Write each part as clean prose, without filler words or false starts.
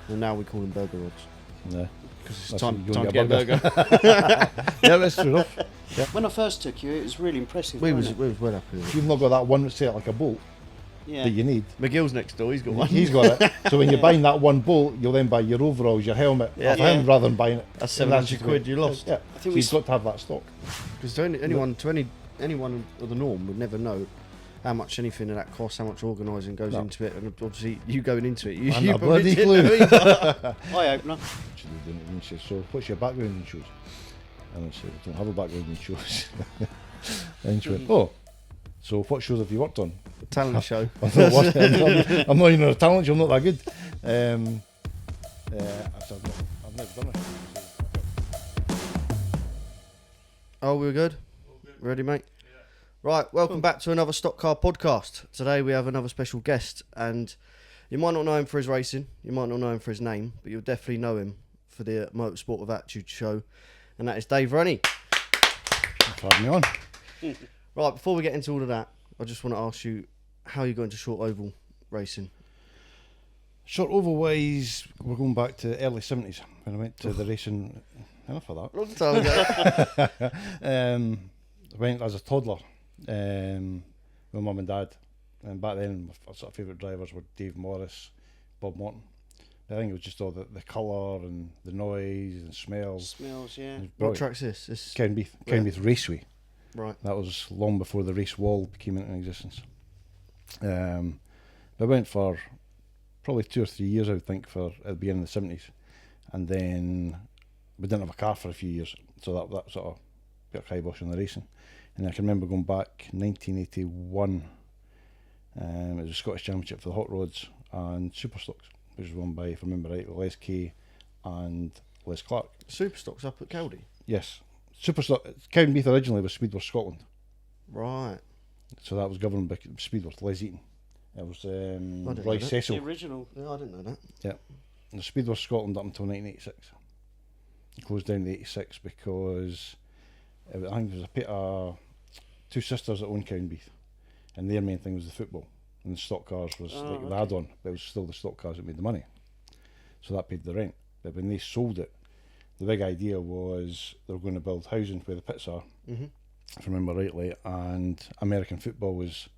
And now we call them burger rods. Yeah. Because it's time to get a burger. Yeah, that's true enough. Yeah. When I first took you, it was really impressive. we was wasn't well happy with If it. you've not got that one, say it like a bolt it? that you need. McGill's next door, he's got one. He's got it. So when you're buying that one bolt, you'll then buy your overalls, your helmet, Yeah. off him rather than buying it. That's And 700 just quid the you way- lost. Yeah. I think So we you've got to have that stock. Because anyone of the norm would never know how much anything of that costs, how much organising goes No. into it, and obviously you going into it, you And a probably bloody didn't clue. know either. Eye opener. Actually, they didn't even say, so what's your background in shows? And I said, I don't have a background in shows. And she went, oh, so what shows have you worked on? Talent show. I'm not even on a talent show, I'm not that good. I said, I've never done it. Oh, we're good? Ready, mate? Right, welcome back to another Stock Car podcast. Today we have another special guest, and you might not know him for his racing, you might not know him for his name, but you'll definitely know him for the Motorsport with Attitude show, and that is Dave Rennie. Thanks for having me on. Right, before we get into all of that, I just want to ask you, how you got into short oval racing? Short oval wise, we're going back to the early 70s when I went to the racing. Enough of that. Long time ago. I went as a toddler with mum and dad, and back then my sort of favourite drivers were Dave Morris, Bob Morton. I think it was just all the colour and the noise and smells. Smells, yeah. It was What brilliant. track's this? This Cowdenbeath Raceway. Right. That was long before the race wall came into existence. I went for probably 2 or 3 years, I would think, for at the beginning of the 70s, and then we didn't have a car for a few years, so that sort of bit of kibosh on the racing. And I can remember going back 1981. It was a Scottish Championship for the hot rods and super stocks, which was won by, if I remember right, Les Kay and Les Clark. Superstock's up at Cowdy. Yes, super stock. Cowdenbeath originally was Speedworth Scotland. Right. So that was governed by Speedworth, Les Eaton. It was didn't know Roy that. Cecil. The original. Yeah, I didn't know that. The Speedworth Scotland up until 1986. It closed down in 86 because I think there was two sisters that owned Cowdenbeath, and their main thing was the football, and the Stockcars was like the add-on, but it was still the Stockcars that made the money. So that paid the rent. But when they sold it, the big idea was they were going to build housing where the pits are, Mm-hmm. if I remember rightly, and American football was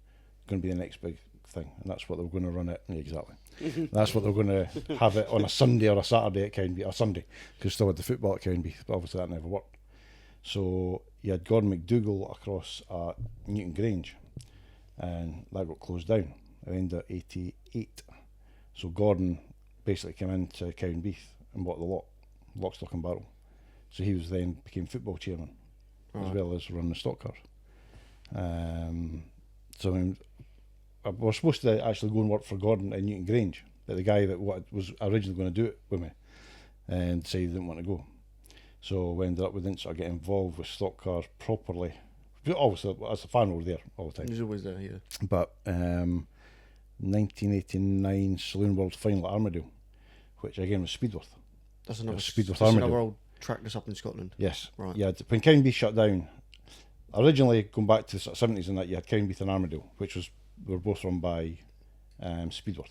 going to be the next big thing, and that's what they were going to run it. Exactly. That's what they were going to have it on a Sunday or a Saturday at Cowdenbeath, or Sunday, because still had the football at Cowdenbeath, but obviously that never worked. So you had Gordon McDougall across at Newton Grange, and that got closed down at the end of 88. So Gordon basically came into Cowdenbeath and bought the lot, lock, stock and barrel. So he was then became football chairman, as well as running the stock cars. So I was supposed to actually go and work for Gordon in Newton Grange, but the guy that was originally going to do it with me and decided he didn't want to go. So we ended up, we didn't sort of get involved with stock cars properly. Obviously, as a fan, we were there all the time. He's always there, yeah. But 1989 Saloon World Final at Armadale, which again was Speedworth. That's another Speedworth that's Armadale. another old track that's up in Scotland. Yes. Right. Yeah, when Cowdenbeath shut down, originally going back to the sort of 70s and that, you had Cowdenbeath and Armadale, which were both run by Speedworth.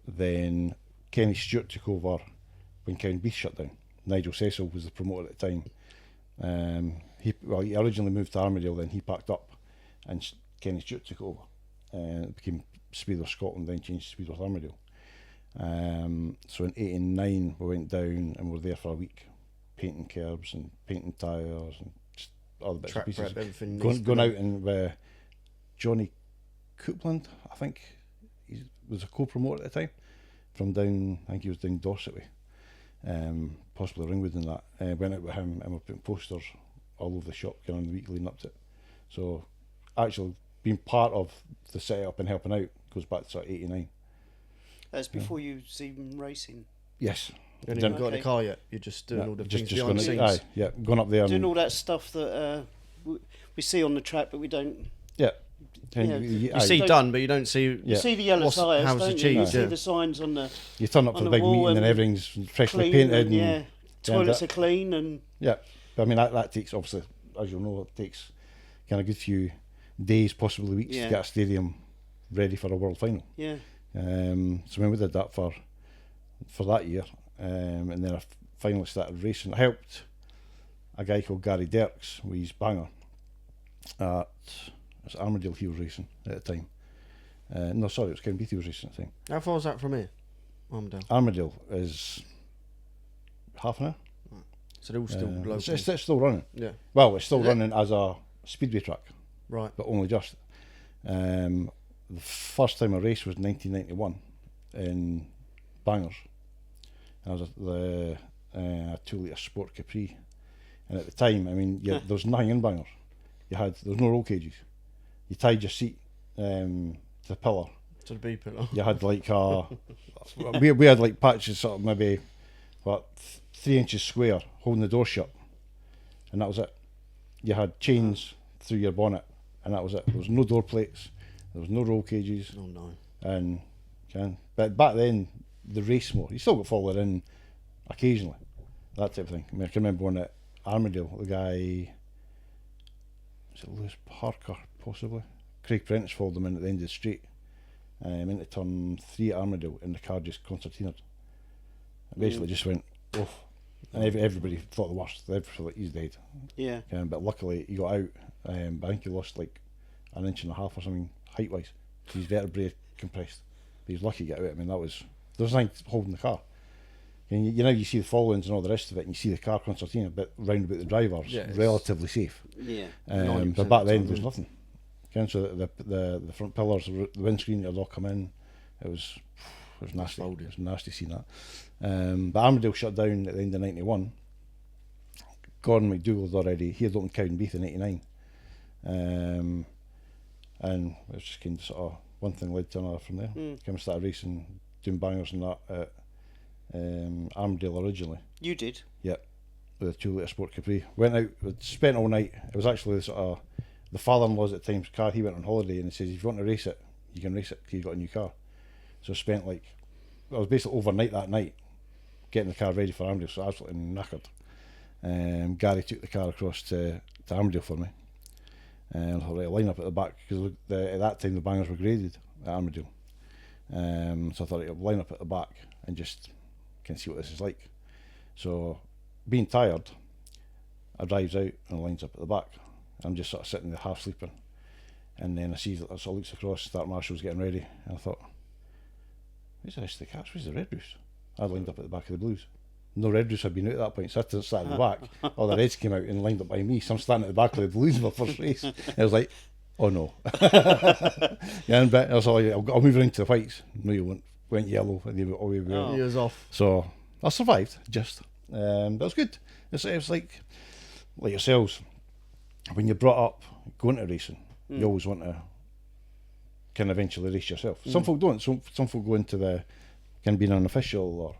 Then Kenny Stewart took over when Cowdenbeath shut down. Nigel Cecil was the promoter at the time. He originally moved to Armadale, then he packed up, and Kenny Stewart took over. It became Speedworth Scotland, then changed to Speedworth Armadale. So in 89 we went down and were there for a week, painting curbs and painting tyres and just other bits Track and pieces. prep, everything. Going out and Johnny Coupland, I think he was a co-promoter at the time, from down, I think he was down Dorset way, possibly Ringwood and that. Went out with him and we're putting posters all over the shop on the week leading up to it. So actually being part of the setup and helping out goes back to sort of 89. That's before you was even racing. Yes. You haven't even got in the car yet. You're just doing all the things behind the scenes. Aye, yeah, going up there Doing and all that stuff that we see on the track, but we don't. yeah. Yeah. You see done, but you don't see. You Yeah. see the yellow tyres, how it's don't you? achieved, You see yeah. the signs on the You turn up on for the the big wall meeting and and everything's freshly clean painted and, yeah, toilets are clean and yeah. But I mean that takes, obviously, as you'll know, it takes kind of a good few days, possibly weeks, Yeah. to get a stadium ready for a world final. yeah. So when we did that for that year, and then I finally started racing. I helped a guy called Gary Dirks with his banger at, it was Armadale he was racing at the time. No, sorry, it was Ken Beatty he was racing at the time. How far is that from here? Armadale. Armadale is half an hour. So they're all still local. It's still running. Yeah. Well, it's still Is it? running as a speedway track, Right. but only just. The first time I raced was 1991 in Bangors. And I was at the 2-litre Sport Capri. And at the time, I mean, there was nothing in Bangors. There was no roll cages. You tied your seat to the pillar. To the B pillar. You had like we had like patches sort of maybe 3 inches square holding the door shut, and that was it. You had chains through your bonnet, and that was it. There was no door plates, there was no roll cages. Oh no. And but back then the race more, you still got followed in occasionally, that type of thing. I mean, I can remember one at Armadale, the guy, was it Lewis Parker possibly? Craig Prentice followed him in at the end of the straight, into turn 3 at Armadale, and the car just concertinaed. It basically just went off, and everybody thought the worst. They thought like, he's dead. Yeah. But luckily he got out. But I think he lost like 1.5 inches or something height wise. His vertebrae compressed. But he was lucky to get out. I mean, there was nothing holding the car. And you know, you see the followings and all the rest of it, and you see the car concertina, but round about the driver's relatively safe. Yeah. But back then there was nothing. So the front pillars, the windscreen had all come in. It was nasty. It was nasty seeing that. But Armadale shut down at the end of 91. Gordon McDougall had already, he had opened Cowdenbeath in 89. And it was just kind of sort of one thing led to another from there. Kind of started racing, doing bangers and that at Armadale originally. You did? Yeah, with a 2-litre Sport Capri. Went out, spent all night. It was actually sort of the father-in-law's at the time's car. He went on holiday and he says, if you want to race it, you can race it because you've got a new car. So I spent I was basically overnight that night getting the car ready for Armadale, so absolutely knackered. Gary took the car across to Armadale for me. And I thought, right, line up at the back, because at that time the bangers were graded at Armadale. So I thought, right, I'll line up at the back and just can see what this is like. So, being tired, I drives out and lines up at the back. I'm just sort of sitting there half sleeping, and then I see that sort of looks across, Start Marshall's getting ready, and I thought, where's the rest of the cars? Where's the Red Roofs? I lined up at the back of the Blues. No Red Roofs had been out at that point, so I had to start at the back. All the Reds came out and lined up by me, so I'm standing at the back of the Blues in my first race. And I was like, oh no. And I was like, I'll move around to the whites. No, you won't. Went yellow, and they were all the way out. He was off. So I survived, just. That was good. It was like yourselves, when you're brought up going to racing, you always want to can eventually race yourself. Some folk don't. Some folk go into can be an official or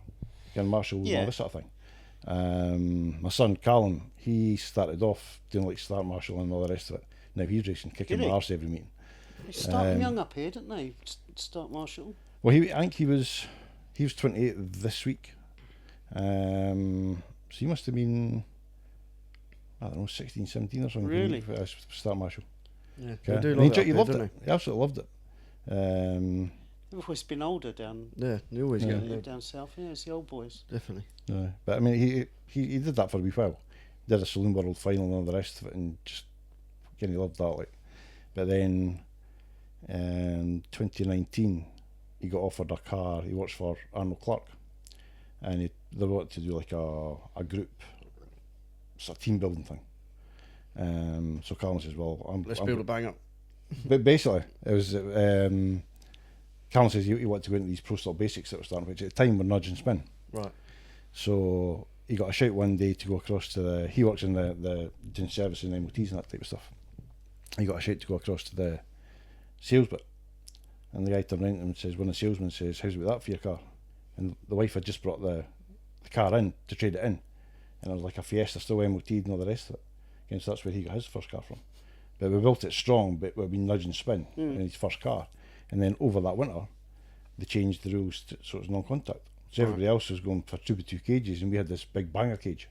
can marshal and all this sort of thing. My son Callum, he started off doing like start marshal and all the rest of it. Now he's racing, kicking my arse every meeting. They start young up here, didn't they? Start marshal. Well, I think he was 28 this week. So he must have been, I don't know, 16, 17 or something. Really? Start marshal. Yeah, Okay. do He loved it. He absolutely loved it. They've always been older down. Yeah, they always get down south. Yeah, it's the old boys. Definitely. No, but I mean, he did that for a wee while. Did a Saloon World final and all the rest of it, and just he loved that. Like, but then, 2019, he got offered a car. He works for Arnold Clark, and they wanted to do like a group, sort of team building thing. So Callum says, "Well, Let's build a bang up." But basically, it was. Callum says he wanted to go into these pro style basics that were starting, which at the time were nudge and spin. Right. So he got a shout one day to go across to he works in the doing service and MOTs and that type of stuff. He got a shout to go across to the sales bit, and the guy turned around to him and says, one of the salesmen says, "How's about that for your car?" And the wife had just brought the car in to trade it in, and it was like a Fiesta, still MOT'd and all the rest of it. And so that's where he got his first car from. But we built it strong, but we've been nudge and spin in his first car. And then over that winter, they changed the rules so it was non-contact. So everybody else was going for 2x2 cages, and we had this big banger cage.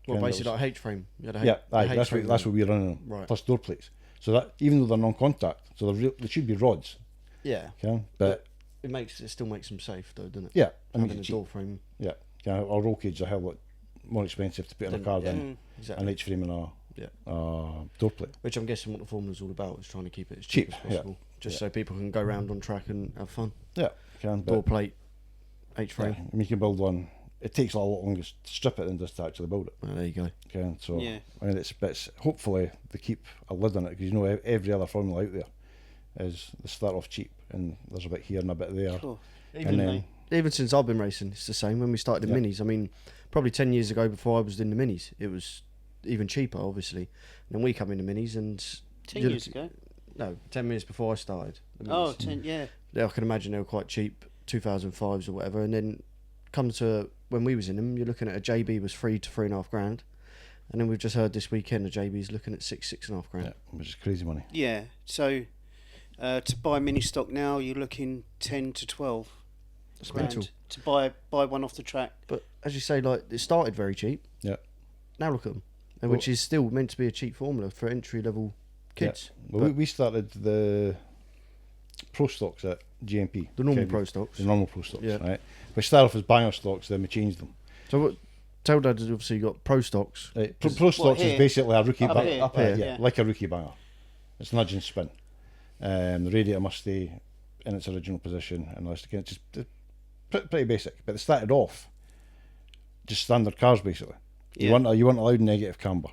Well, basically like H-frame. That's what we were running on, right. Plus door plates. So that even though they're non-contact, so they should be rods. Yeah. Okay, but it still makes them safe though, doesn't it? Yeah, I mean, Having a door frame. yeah, our roll cage are a hell lot more expensive to put in a car than Exactly. an H frame and a Yeah. door plate. Which I'm guessing what the formula's all about is trying to keep it as cheap as possible, just so people can go round on track and have fun. Yeah, you can. Door plate, H-frame. Yeah, I mean, you can build one. It takes a lot longer to strip it than just to actually build it. Well, there you go. Okay, so I mean, it's hopefully they keep a lid on it, because you know every other formula out there is they start off cheap and there's a bit here and a bit there. Cool. Even since I've been racing, it's the same. When we started in minis, I mean, probably 10 years ago before I was in the minis, it was even cheaper, obviously. And then we come into minis and... 10 years ago? No, 10 minutes before I started. Oh, 10, yeah. I can imagine they were quite cheap, 2005s or whatever. And then come to when we was in them, you're looking at a JB was 3 to 3.5 grand. And then we've just heard this weekend a JB's looking at 6.5 grand. Yeah, which is crazy money. Yeah, so to buy mini stock now, you're looking 10 to 12 That's grand mental. to buy one off the track. But as you say, like, it started very cheap. Yeah. Now look at them. Which is still meant to be a cheap formula for entry-level kids. Yeah. Well, we started the pro stocks at GMP. The normal pro stocks. The normal pro stocks, right? We started off as banger stocks, then we changed them. So what? Tell Dad, obviously you got pro stocks. Pro stocks is basically a rookie banger. Up here. Yeah, like a rookie banger. It's nudge and spin. The radiator must stay in its original position, and just pretty basic. But they started off just standard cars, basically. You weren't allowed negative camber.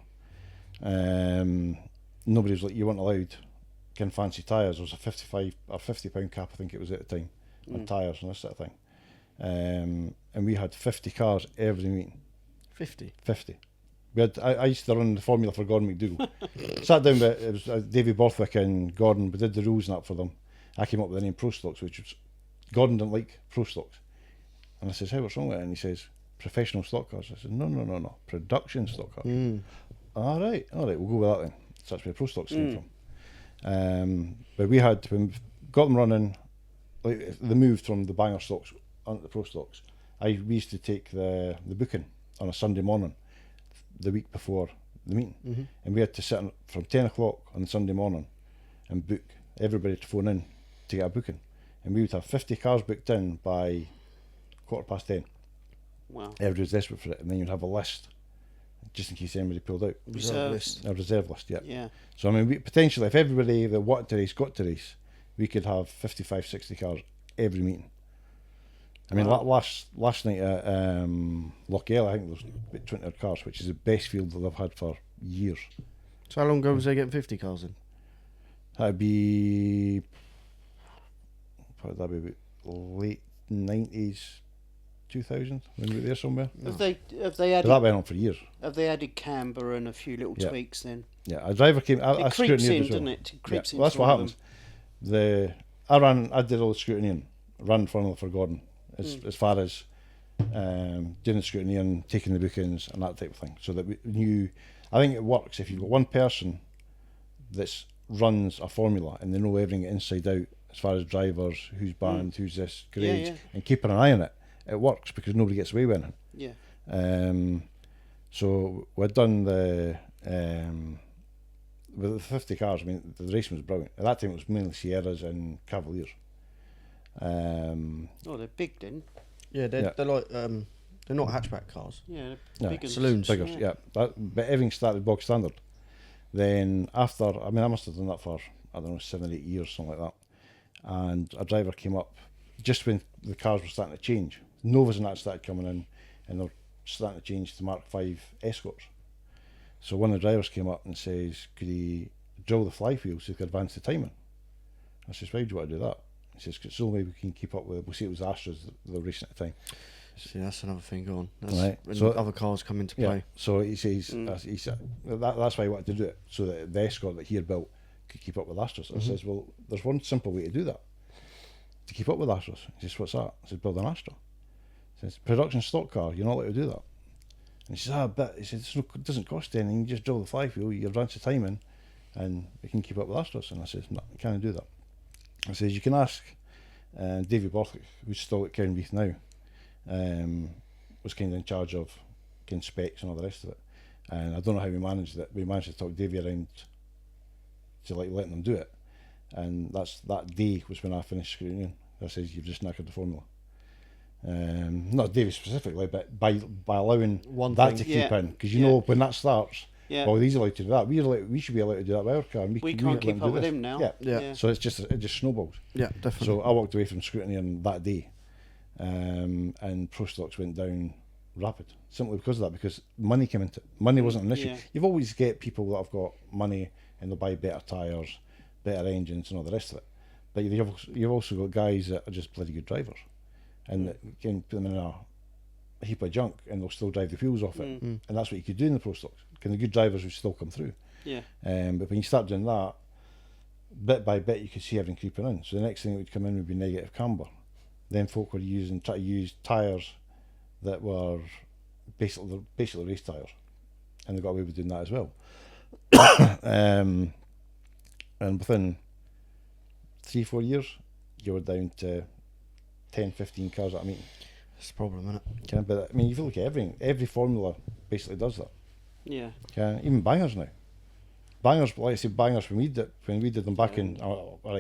Nobody was like, you weren't allowed kind of fancy tyres. There was a 55 or 50 pound cap, I think it was at the time, on tyres and this sort of thing. And we had 50 cars every meeting. 50. We had. I used to run the formula for Gordon McDougall. Sat down with it was Davey Borthwick and Gordon. We did the rules and that for them. I came up with the name Pro Stocks, which was Gordon didn't like Pro Stocks, and I says, "Hey, what's wrong with it?" And he says, "Professional stock cars." I said, "No, production stock cars." All right, we'll go with that then. So that's where Pro Stocks came from. But we had when we got them running, like they moved from the banger stocks onto the Pro Stocks. We used to take the booking on a Sunday morning, the week before the meeting, and we had to sit from 10 o'clock on Sunday morning and book everybody to phone in to get a booking, and we would have 50 cars booked in by 10:15. Wow. Everybody was desperate for it, and then you'd have a list just in case anybody pulled out. Reserve A reserve list, yeah. Yeah. So I mean, we, potentially, if everybody that wanted to race got to race, we could have 55, 60 cars every meeting. I mean, last night at Lochell, I think there was about 20 odd cars, which is the best field that they've had for years. So how long ago was they getting 50 cars in? That'd be about late 90s, 2000, when we were there somewhere. Have they But added that went on for years. Have they added camber and a few little tweaks then? Yeah, a driver came. I It creeps scrutineered in, as well. doesn't it? It creeps Well, that's into what all of happens. I did all the scrutineering, ran formula for Gordon, as far as doing the scrutineering, taking the bookings and that type of thing, so that we knew. I think it works if you've got one person that runs a formula and they know everything inside out as far as drivers, who's banned, who's this grade, and keeping an eye on it. It works because nobody gets away with it. Yeah. So we'd done the with the 50 cars. I mean, the racing was brilliant. At that time, it was mainly Sierras and Cavaliers. Oh, they're big then. Yeah, they're like they're not hatchback cars. Yeah, No, big ones. saloons. Figures, yeah. But everything started bog standard. Then after, I mean, I must have done that for, I don't know, 7 or 8 years, something like that. And a driver came up just when the cars were starting to change. Novas and that started coming in, and they were starting to change to Mark V Escorts. So one of the drivers came up and says, could he drill the fly wheel so he could advance the timing? I says, why do you want to do that? He says, 'cause it's the only way we can keep up with it. We'll see, it was Astros that they were racing at the time. See, that's another thing going. That's Right. when So- other cars come into play. So he says, he said that's why he wanted to do it, so that the Escort that he had built could keep up with Astros. I says, well, there's one simple way to do that, to keep up with Astros. He says, what's that? I said, build an Astra. He says, production stock car, you're not allowed to do that. And he says, but he says, it doesn't cost anything, you just drill the flywheel, you advance the timing, and we can keep up with Astros. And I says, no, you can't do that. I says, you can ask David Borthwick, who's still at Cownreath now, was kind of in charge of getting specs and all the rest of it. And I don't know how we managed it. We managed to talk Davey around to like letting them do it. And that day was when I finished scrutineering, that says you've just knackered the formula. Not David specifically, but by allowing One that thing. to keep Yeah. in, because you know when that starts, Yeah. well, he's allowed to do that. We should be allowed to do that with our car. And We can't keep let him up do with this. him now. Yeah. Yeah. So it just snowballs. Yeah, definitely. So I walked away from scrutiny on that day, and Pro Stocks went down rapid simply because of that. Because money came into it. Money wasn't an issue. Yeah. You've always get people that have got money and they'll buy better tyres, better engines, and all the rest of it. But you've also got guys that are just bloody good drivers, and that can put them in a heap of junk and they'll still drive the wheels off it. And that's what you could do in the Pro Stocks. Can the good drivers would still come through. Yeah. But when you start doing that, bit by bit, you could see everything creeping in. So the next thing that would come in would be negative camber. Then folk were try to use tyres that were basically race tyres, and they got away with doing that as well. And within 3-4 years, you were down to 10-15 cars at a meeting. That's the problem, isn't it? Okay? But I mean, if you look at everything, every formula basically does that. Yeah. Okay? Even bangers now. Bangers, like I said, bangers when we did them back in, it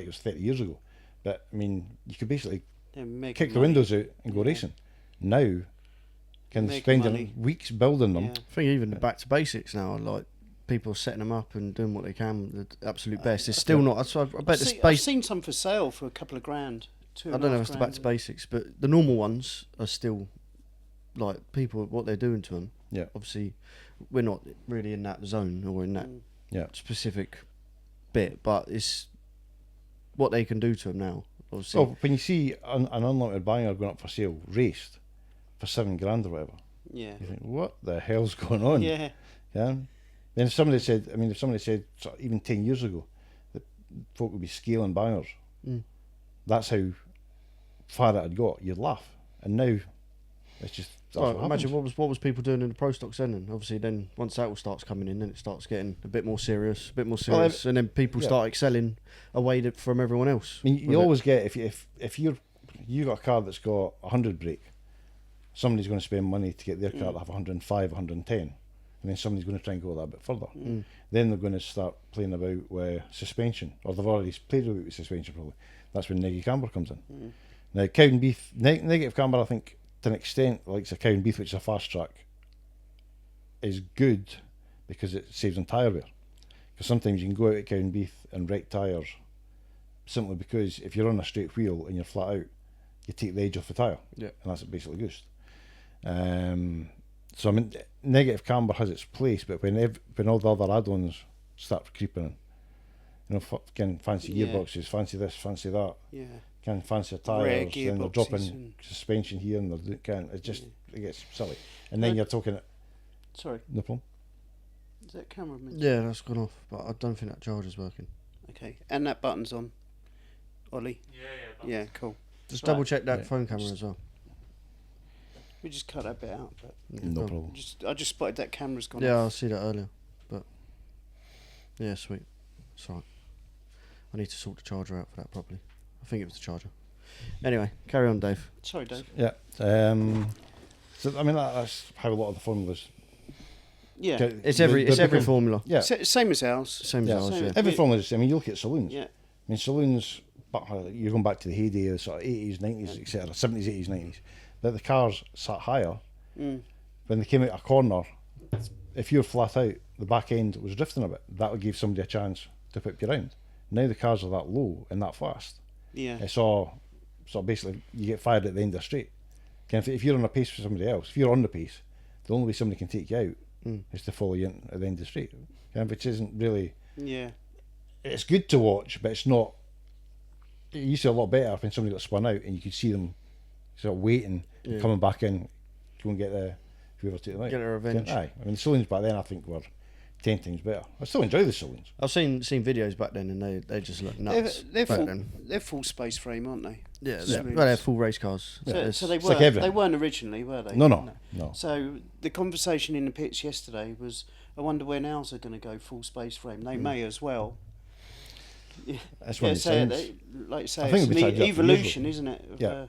was 30 years ago. But I mean, you could basically They're making kick the money. windows out and go racing. Now, can Make spend money. weeks building them. Yeah. I think even back to basics now, like people setting them up and doing what they can, the absolute best. It's still not. I bet the I've space. seen some for sale for a couple of grand. I don't know if it's the back to basics, but the normal ones are still like people what they're doing to them. Yeah. Obviously, we're not really in that zone or in that Yeah. specific bit, but it's what they can do to them now. Obviously, So when you see an unlimited banger going up for sale, raced for $7,000 or whatever, Yeah. you think, what the hell's going on? Yeah. Yeah. Then if somebody said sort of even 10 years ago that folk would be scaling bangers, that's how far it had got, you'd laugh. And now it's just that's well, what imagine happens. what was people doing in the pro stocks then, and obviously then once that all starts coming in, then it starts getting a bit more serious, and then people yeah. start excelling away from everyone else. I mean, you with it. always get if you got a car that's got 100 brake, somebody's going to spend money to get their car to have 105, 110, and then somebody's going to try and go that a bit further. Then they're going to start playing about with suspension, or they've already played about with suspension probably. That's when negative camber comes in. Now, cow and beef, negative camber, I think, to an extent, like a cow and beef, which is a fast track, is good because it saves on tyre wear. Because sometimes you can go out at cow and beef and wreck tyres simply because if you're on a straight wheel and you're flat out, you take the edge off the tyre, Yeah. and that's basically goosed. So I mean, negative camber has its place, but when all the other add-ons start creeping in, you know, fucking fancy Yeah. gearboxes, fancy this, fancy that, Yeah. can fancy Rare tyres, then they're gearboxes dropping and- suspension here, and it gets silly. And then you're talking Sorry. no problem. Is that camera? Yeah, that's gone off, but I don't think that charger's working. Okay. And that button's on. Ollie. Yeah. Cool. Just Right. double check that Yeah. phone camera as well. We just cut that bit out, but No cool. problem. I just spotted that camera's gone. Yeah, I off. see that earlier, but yeah, sweet. It's alright. I need to sort the charger out for that properly. I think it was the charger. Anyway, carry on, Dave. Sorry, Dave. Yeah. So I mean that's how a lot of the formulas. Yeah. It's every become- formula. Yeah. Same as ours. Same Yeah. as ours, yeah. Every formula is the same. I mean, you look at saloons. Yeah. I mean, saloons. You're going back to the heyday of sort of 80s, 90s, etc. 70s, 80s, 90s. But the cars sat higher. When they came out a corner, if you're flat out, the back end was drifting a bit. That would give somebody a chance to put you around. Now the cars are that low and that fast. Yeah. It's all so basically you get fired at the end of the straight. If you're on a pace for somebody else, if you're on the pace, the only way somebody can take you out is to follow you in at the end of the straight. Which isn't really. Yeah. It's good to watch, but it's not. It used to be a lot better when somebody got spun out and you could see them sort of waiting, and coming back in, go and get the whoever took them out. Get their revenge. Aye, I mean the saloons back then I think were 10 times better. I still enjoy the saloons. I've seen videos back then, and they just look nuts. They're back full. then. They're full space frame, aren't they? Yeah, Saloons. well, they're full race cars. So they It's like everything. they weren't originally, were they? No. So the conversation in the pits yesterday was, I wonder when ours are going to go full space frame. They may as well. Yeah. That's when it so sounds. like you say, I it's think we an tried that for years evolution, ago. isn't it? Of, Yeah.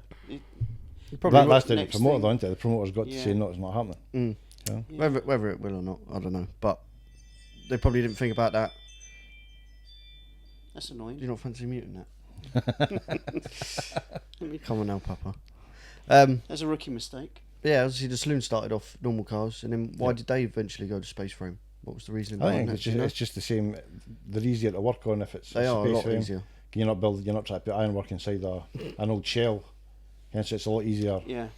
Probably That's the next promoter, thing. though, isn't it? The promoter's got to Yeah. say no, it's not happening. Yeah. whether it will or not, I don't know. But they probably didn't think about that. That's annoying. Do you not fancy muting that? Come on now, Papa. That's a rookie mistake. Yeah, obviously the saloon started off normal cars, and then why Yeah. did they eventually go to space frame? What was the reason I behind think that? it's do you just, know? it's just the same. They're easier to work on if it's They a are a space lot frame. easier. You're not trying to put ironwork inside an old shell. Hence, it's a lot easier Yeah.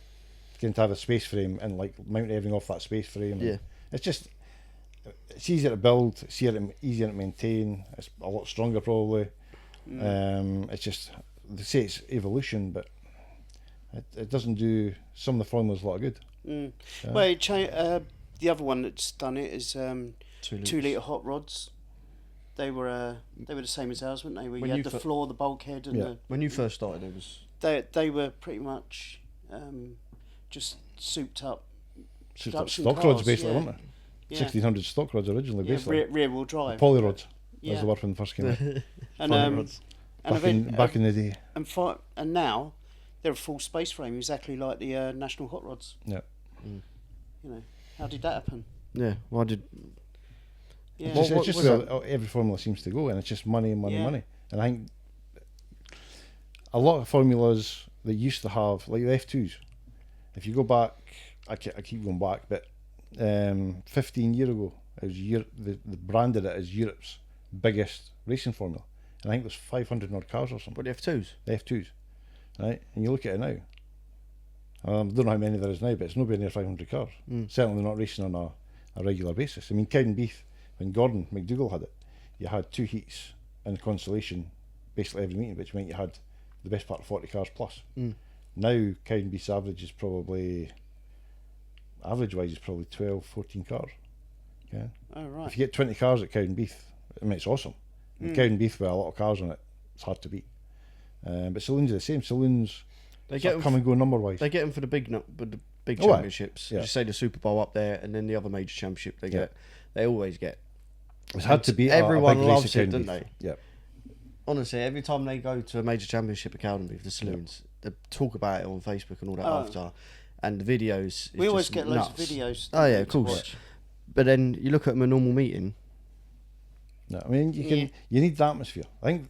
to have a space frame and like mount everything off that space frame. Yeah. It's easier to build, it's easier to maintain. It's a lot stronger probably. It's just, they say it's evolution, but it doesn't do some of the formulas a lot of good. Yeah. Well, the other one that's done it is 2 2 litre hot rods. They were the same as ours, weren't they? Where When you you had the fir- floor, the bulkhead, and Yeah. When you first started, it was they were pretty much just souped up It's just like production stock cars, rods basically, yeah. weren't they? Yeah. 1600 stock rods originally, Yeah, basically. rear wheel drive. Poly rods, Yeah. as they were when they first came out. And Poly rods. Back in the day. and now they're a full space frame, exactly like the national hot rods. Yeah. You know, how did that happen? Yeah, why did Yeah. It's What just was where that? every formula seems to go, and it's just money. Yeah. And I think a lot of formulas that used to have, like the F2s, if you go back, I keep going back, but 15 years ago, it was they branded it as Europe's biggest racing formula, and I think there's 500 odd cars or something. what the F2s? The F2s, right? And you look at it now. I don't know how many there is now, but it's nowhere near 500 cars. Certainly not racing on a regular basis. I mean, Cowdenbeath, when Gordon McDougall had it, you had 2 heats in consolation basically every meeting, which meant you had the best part of 40 cars plus. Now Cowdenbeath's average is probably 12, 14 cars. Okay. Oh right. If you get 20 cars at Cowdenbeath, I mean, it's awesome. And Cowdenbeath with a lot of cars on it, it's hard to beat. But saloons are the same. Saloons They sort get of them. come and go number wise. They get them for the big Oh, right. championships. Yeah. Just say the Super Bowl up there, and then the other major championship they Yeah. get. They always get. It's hard to beat Everyone a big loves race at it, don't Cowdenbeath. they? Yeah. Honestly, every time they go to a major championship at Cowdenbeath, the saloons, they talk about it on Facebook and all that after, and the videos. is We always just get loads nuts. of videos. Oh yeah, to of course. watch. But then you look at them in a normal meeting. No, I mean, you need the atmosphere. I think.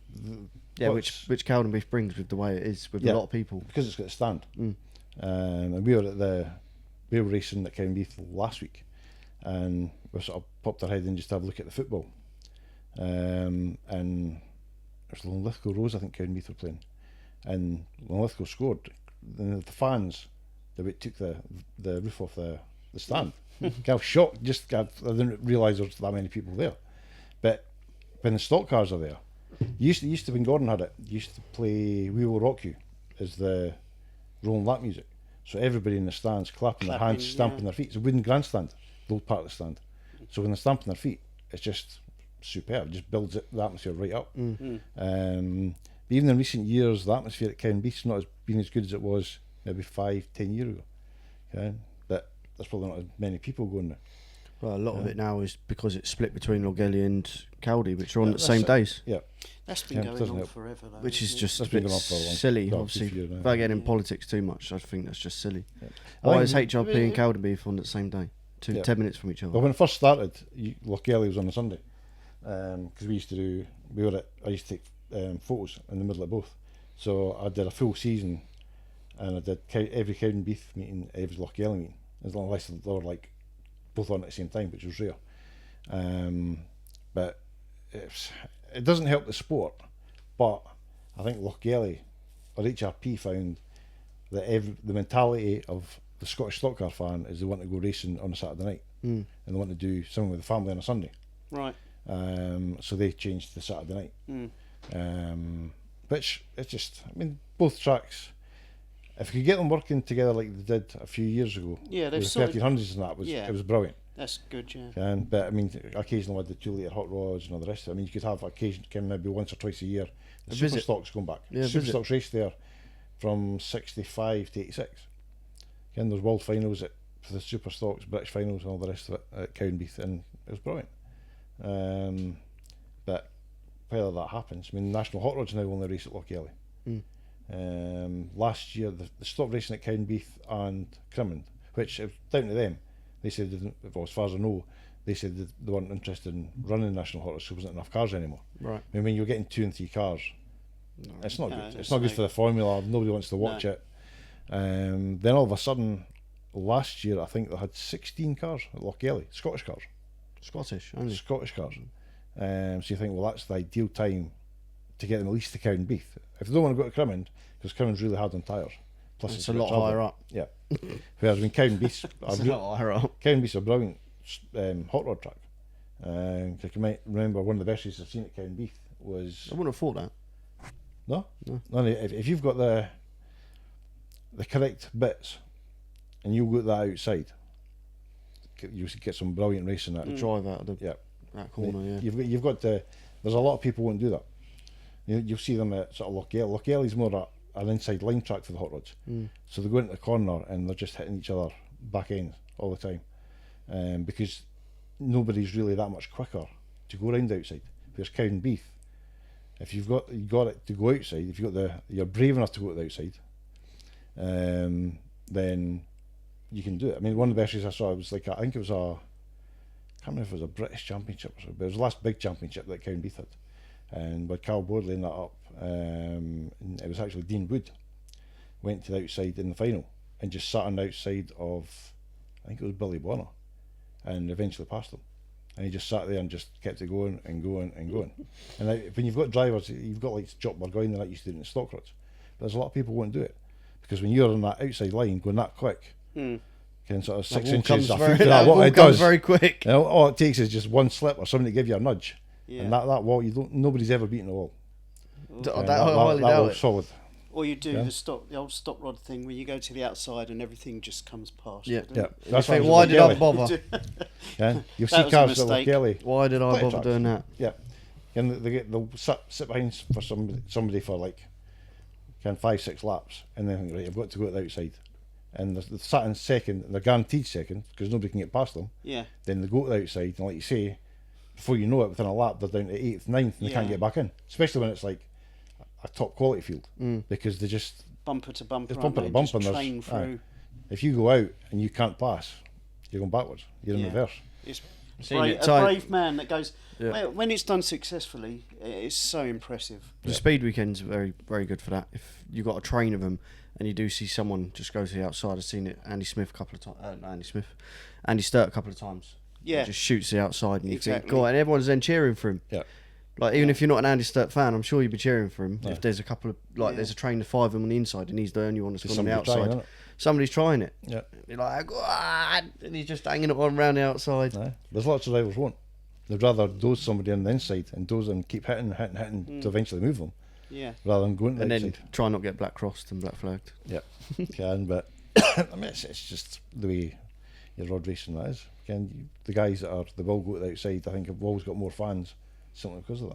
Yeah, what's- which Cowdenbeath brings with the way it is with Yeah. a lot of people. because it's got a stand. And we were racing at Cowdenbeath last week, and we sort of popped our head in just to have a look at the football. And it was Linlithgow Rose, I think Cowdenbeath were playing, and Linlithgow scored. And the fans, they took the roof off the stand. I was shocked. I didn't realise there was that many people there. But when the stock cars are there, used to when Gordon had it, used to play "We Will Rock You" as the rolling lap music. So everybody in the stands clapping their hands, stamping yeah. their feet. It's a wooden grandstand, the old part of the stand. So when they're stamping their feet, it's just superb. It just builds the atmosphere right up. But even in recent years, the atmosphere at Cowdenbeath's not been as good as it was maybe 5-10 years ago. Okay, but there's probably not as many people going there. Well, a lot of it now is because it's split between Logelli and Cowdy, which are on Yeah, the same that's it. days, Yeah, That's been Yeah, it going doesn't on help. forever, though. which is isn't it? just a That's been bit going on for a long- silly. well, Obviously, 50 years now. without getting in Yeah. politics too much, I think that's just silly. I Why is think- HRP and Cowdenbeath on the same day? Yeah. 10 minutes from each other. Well, when it first started, Lochgelly was on a Sunday, because I used to take photos in the middle of both. So I did a full season, and I did every Cowdenbeath meeting, every Lochgelly meeting, as long as they were like both on at the same time, which was rare. But it doesn't help the sport. But I think Lochgelly or HRP found that the mentality of the Scottish stock car fan is they want to go racing on a Saturday night, and they want to do something with the family on a Sunday. Right. So they changed to Saturday night. Mm. Which it's just, I mean, both tracks, if you could get them working together like they did a few years ago, Yeah, they've with the sort of- 1300s and that Yeah. it was brilliant. That's good, yeah. But I mean, occasionally with the 2 litre hot rods and all the rest of it, I mean, you could have maybe once or twice a year. The A super visit. stocks going back. Yeah, Super visit. stocks race there from 65 to 86. Again, there's world finals for the super stocks, British finals, and all the rest of it at Cowdenbeath, and it was brilliant. But whether that happens, I mean, National Hot Rods now only race at Lochgelly. Last year, they stopped racing at Cowdenbeath and Crimond, which is down to them. They said, well, as far as I know, they said that they weren't interested in running National Hot Rods, so there wasn't enough cars anymore. Right. I mean, when you're getting 2 and 3 cars It's not No, good. It's it's not good no- for the formula. Nobody wants to watch it. Then all of a sudden, last year I think they had 16 cars at Lochgelly, Scottish cars. Scottish only. Scottish cars. So you think, well, that's the ideal time to get them at least to Cowdenbeath. If they don't want to go to Crimond, because Crimmond's really hard on tyres. Plus It's a a bit lot travel. higher up. Yeah. Whereas when Cowdenbeath's It's a lot higher up. Cowdenbeath's a brilliant hot rod track. You might remember one of the best races I've seen at Cowdenbeath was I wouldn't have thought that. no. If you've got the correct bits and you go that outside, you get some brilliant racing at it. Drive out of the Yeah. that corner, yeah. You've got the. There's a lot of people won't do that. You'll see them at sort of Lochgelly. Lochgelly's more an inside line track for the hot rods. So they go into the corner and they're just hitting each other back ends all the time, because nobody's really that much quicker to go around the outside. Whereas Cowdenbeath, if you got it to go outside, if you're brave enough to go to the outside, then you can do it. I mean, one of the best races I saw was like I think it was I can't remember if it was a British Championship or something, but it was the last big championship that Cowdenbeath had. And with Carl Board laying that up, it was actually Dean Wood went to the outside in the final and just sat on the outside of, I think it was Billy Bonner, and eventually passed him. And he just sat there and just kept it going and going and going. And when you've got drivers, you've got like Jock Burgoyne that used to do it in Stockcars, but there's a lot of people who won't do it because when you're on that outside line going that quick, can sort of 6 inches, I think what it does very quick. You know, all it takes is just one slip or somebody to give you a nudge, Yeah. and that wall nobody's ever beaten the wall. That highly doubt wall's it. solid. Or you do Yeah. the old stop rod thing where you go to the outside and everything just comes past. Yeah. you, doesn't Yeah, it? that's Think, what why happens did at I Lochgelly. bother? Yeah, you'll That see was a cars at mistake. Lochgelly. Why did I Plenty of bother tracks. doing that? Yeah, and they'll sit behind for somebody for like 5-6 laps, and then think, right, I've got to go to the outside, and they're sat in second, and they're guaranteed second because nobody can get past them. Yeah. Then they go to the outside, and like you say, before you know it, within a lap they're down to 8th, 9th, and they can't Yeah. get back in. Especially when it's like a top quality field, because they just Bumper to bumper. It's aren't bumper to they? bumper, Just and there's- train through. if you go out and you can't pass, you're going backwards. You're in Yeah. reverse. It's Seen a it tight. brave man that goes. Yeah. When it's done successfully, it's so impressive. The speed weekend's very, very good for that. If you've got a train of them and you do see someone just go to the outside, I've seen it. Andy Sturt a couple of times. Yeah. He just shoots the outside and you think, Exactly. God, and everyone's then cheering for him. Yeah. Like even if you're not an Andy Sturt fan, I'm sure you'd be cheering for him. Yeah. If there's a couple of Yeah. there's a train of 5 of them on the inside and he's the only one that's There's gone on the somebody outside. trying, Somebody's trying it. Yeah. You're like, God, and he's just hanging it on around the outside. Aye. There's lots of drivers won't. They'd rather doze somebody on the inside and doze and keep hitting to eventually move them, Yeah. rather than going to And the then outside. try not get black crossed and black flagged. Yeah, can, but I mean, it's just the way your rod racing that is. The guys that will go to the outside, I think, have always got more fans simply because of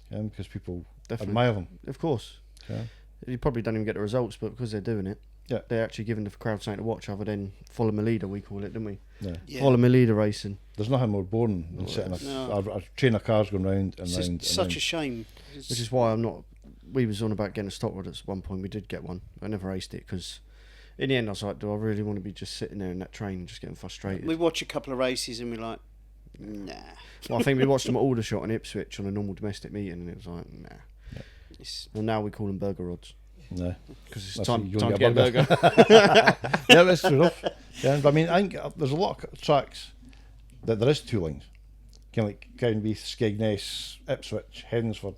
that. Because people Definitely. admire them. Of course. Yeah. You probably don't even get the results, but because they're doing it, Yeah. they're actually giving the crowd something to watch other than follow my leader, we call it, don't we? Yeah. Yeah. Follow my leader racing. There's nothing more boring than sitting No. a train of cars going round and It's round and just such round. a shame. It's- Which is why I'm not. We was on about getting a stock rod at one point. We did get one. I never raced it because, in the end, I was like, do I really want to be just sitting there in that train and just getting frustrated? we watch a couple of races and we're like, nah. Well, I think we watched them at Aldershot in Ipswich on a normal domestic meeting, and it was like, nah. It's, Well, now we call them burger rods No. because it's That's time, what you time to wanna get a get a burger. Yeah, that's true enough. Yeah, but I mean, I think there's a lot of tracks that there is 2 lines. Kind of like Cowdenbeath, Skegness, Ipswich, Hedensford.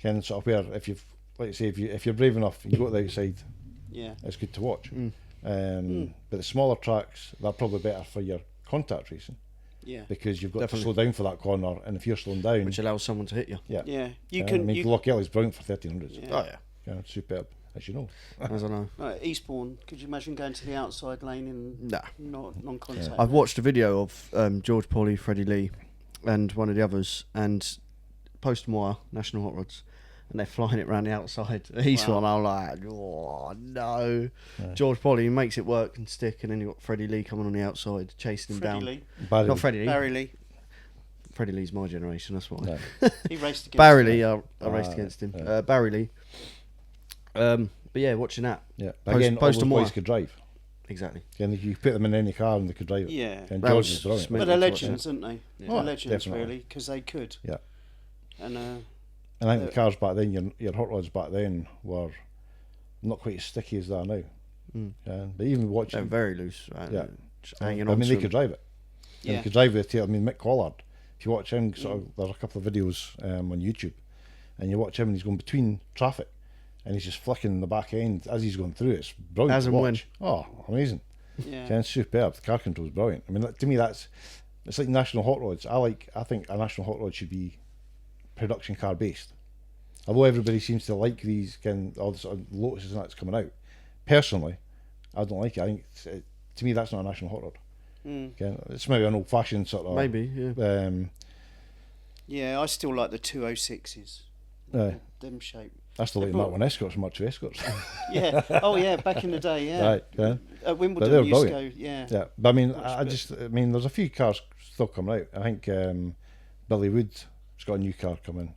Kind of sort of where if you've, like you say, if you're brave enough, you go to the outside. yeah. It's good to watch. But the smaller tracks, they're probably better for your contact racing Yeah. because you've got Definitely. to slow down for that corner, and if you're slowing down, Which allows someone to hit you. yeah, Yeah. You I can. mean, you, Lochgelly's brilliant for 1300s. Yeah. Oh yeah, Yeah, superb, as you know. as I know. Right, Eastbourne, could you imagine going to the outside lane and Nah. not non-contact? I've watched a video of George Polly, Freddie Lee, and one of the others, and Poston Wire, National Hot Rods, and they're flying it around the outside. He's Wow. one, I'm like, oh no. George Polly makes it work and stick, and then you've got Freddie Lee coming on the outside, chasing him Freddie down. Lee, Barry, Not Freddie Lee. Barry Lee, Freddie Lee's my generation, that's why. No. he raced against Barry him. Lee, I raced against him. Barry Lee. But yeah, watching that. Yeah, Post- again, all Poston those boys Wire. could drive. Exactly. And you put them in any car and they could drive it. Yeah. And That George was was brilliant. Smith. But they're Mental, legends, aren't they? Oh, They're legends, definitely. really, because they could. Yeah. And And I think the cars back then, your hot rods back then were not quite as sticky as they are now. But even They're watching, very loose. Right? Yeah. Just hanging I on mean, to they could drive it. And Yeah. they could drive the tail. I mean, Mick Collard, if you watch him, there's a couple of videos on YouTube, and you watch him and he's going between traffic, and he's just flicking the back end as he's going through. It's brilliant As to and watch. Oh, amazing. Yeah. It's superb. The car control is brilliant. I mean, to me, it's like national hot rods. I think a national hot rod should be production car based. Although everybody seems to like these all the sort of Lotuses and that's coming out, personally, I don't like it. I think to me that's not a national hot rod. Okay? It's maybe an old fashioned sort of yeah. Yeah, I still like the 206s. Them shape. I still like Mark 1 Escorts and Mark 2 Escorts. Yeah. Oh yeah, back in the day. Yeah. Right. Yeah. At Wimbledon, But they were used to go. brilliant. Yeah. Yeah. But I mean, Much I mean, there's a few cars still coming out. I think Billy Wood's got a new car coming,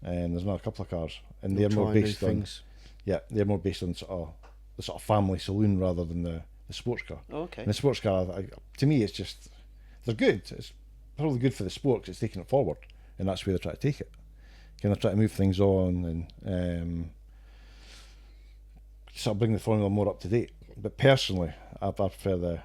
and there's another couple of cars, and they're more based on things. Yeah, they're more based on the sort of family saloon rather than the sports car. Oh, okay. And the sports car, to me, it's just they're good. It's probably good for the sport 'cause it's taking it forward, and that's where they're trying to take it. Kind of try to move things on and sort of bring the formula more up to date. But personally, I prefer the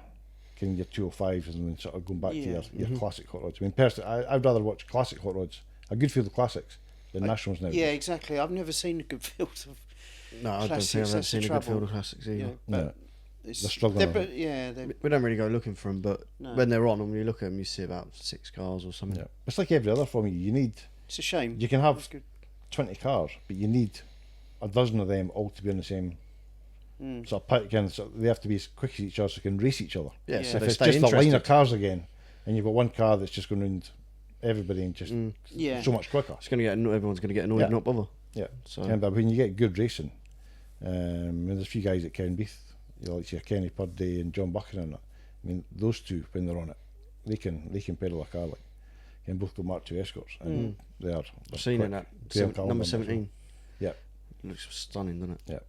kind of your 205s and then sort of going back to your classic hot rods. I mean, personally, I'd rather watch classic hot rods, a good field of classics, than nationals now. Yeah, exactly. I've never seen a good field of. No, I don't think Classics, I've ever that's the seen a good trouble. field of classics either. Yeah, No. but it's, They're struggling. We don't really go looking for them, but No. when they're on, when you look at them, you see about 6 cars or something. Yeah. It's like every other formula. You need, it's a shame. you can have It's good. 20 cars, but you need a dozen of them all to be on the same sort of pattern. So they have to be as quick as each other so they can race each other. Yeah, Yeah. so If they it's stay just a line of interested. cars again, and you've got one car that's just going around everybody and just Yeah. so much quicker. It's gonna get everyone's gonna get annoyed, Yeah. not bother. Yeah. So But when you get good racing, there's a few guys at Kenbeath, like your Kenny Purdy and John Buchan and that. I mean, those two when they're on it, they can pedal a car like. Can both go Mark II Escorts, and they're I've seen quick. it at Graham Callum number as well. 17. Yeah. Looks stunning, doesn't it? Yeah.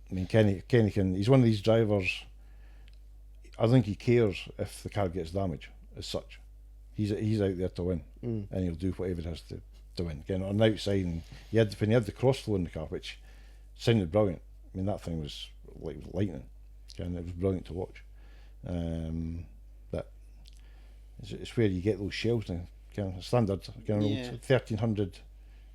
I mean, Kenny can. He's one of these drivers. I think he cares if the car gets damaged as such. He's out there to win, and he'll do whatever it has to win. Again, on the outside, and when he had the cross flow in the car, which sounded brilliant. I mean, that thing was like lightning, and it was brilliant to watch. But it's where you get those shells now. Kind of standard, kind of Yeah. old 1300L,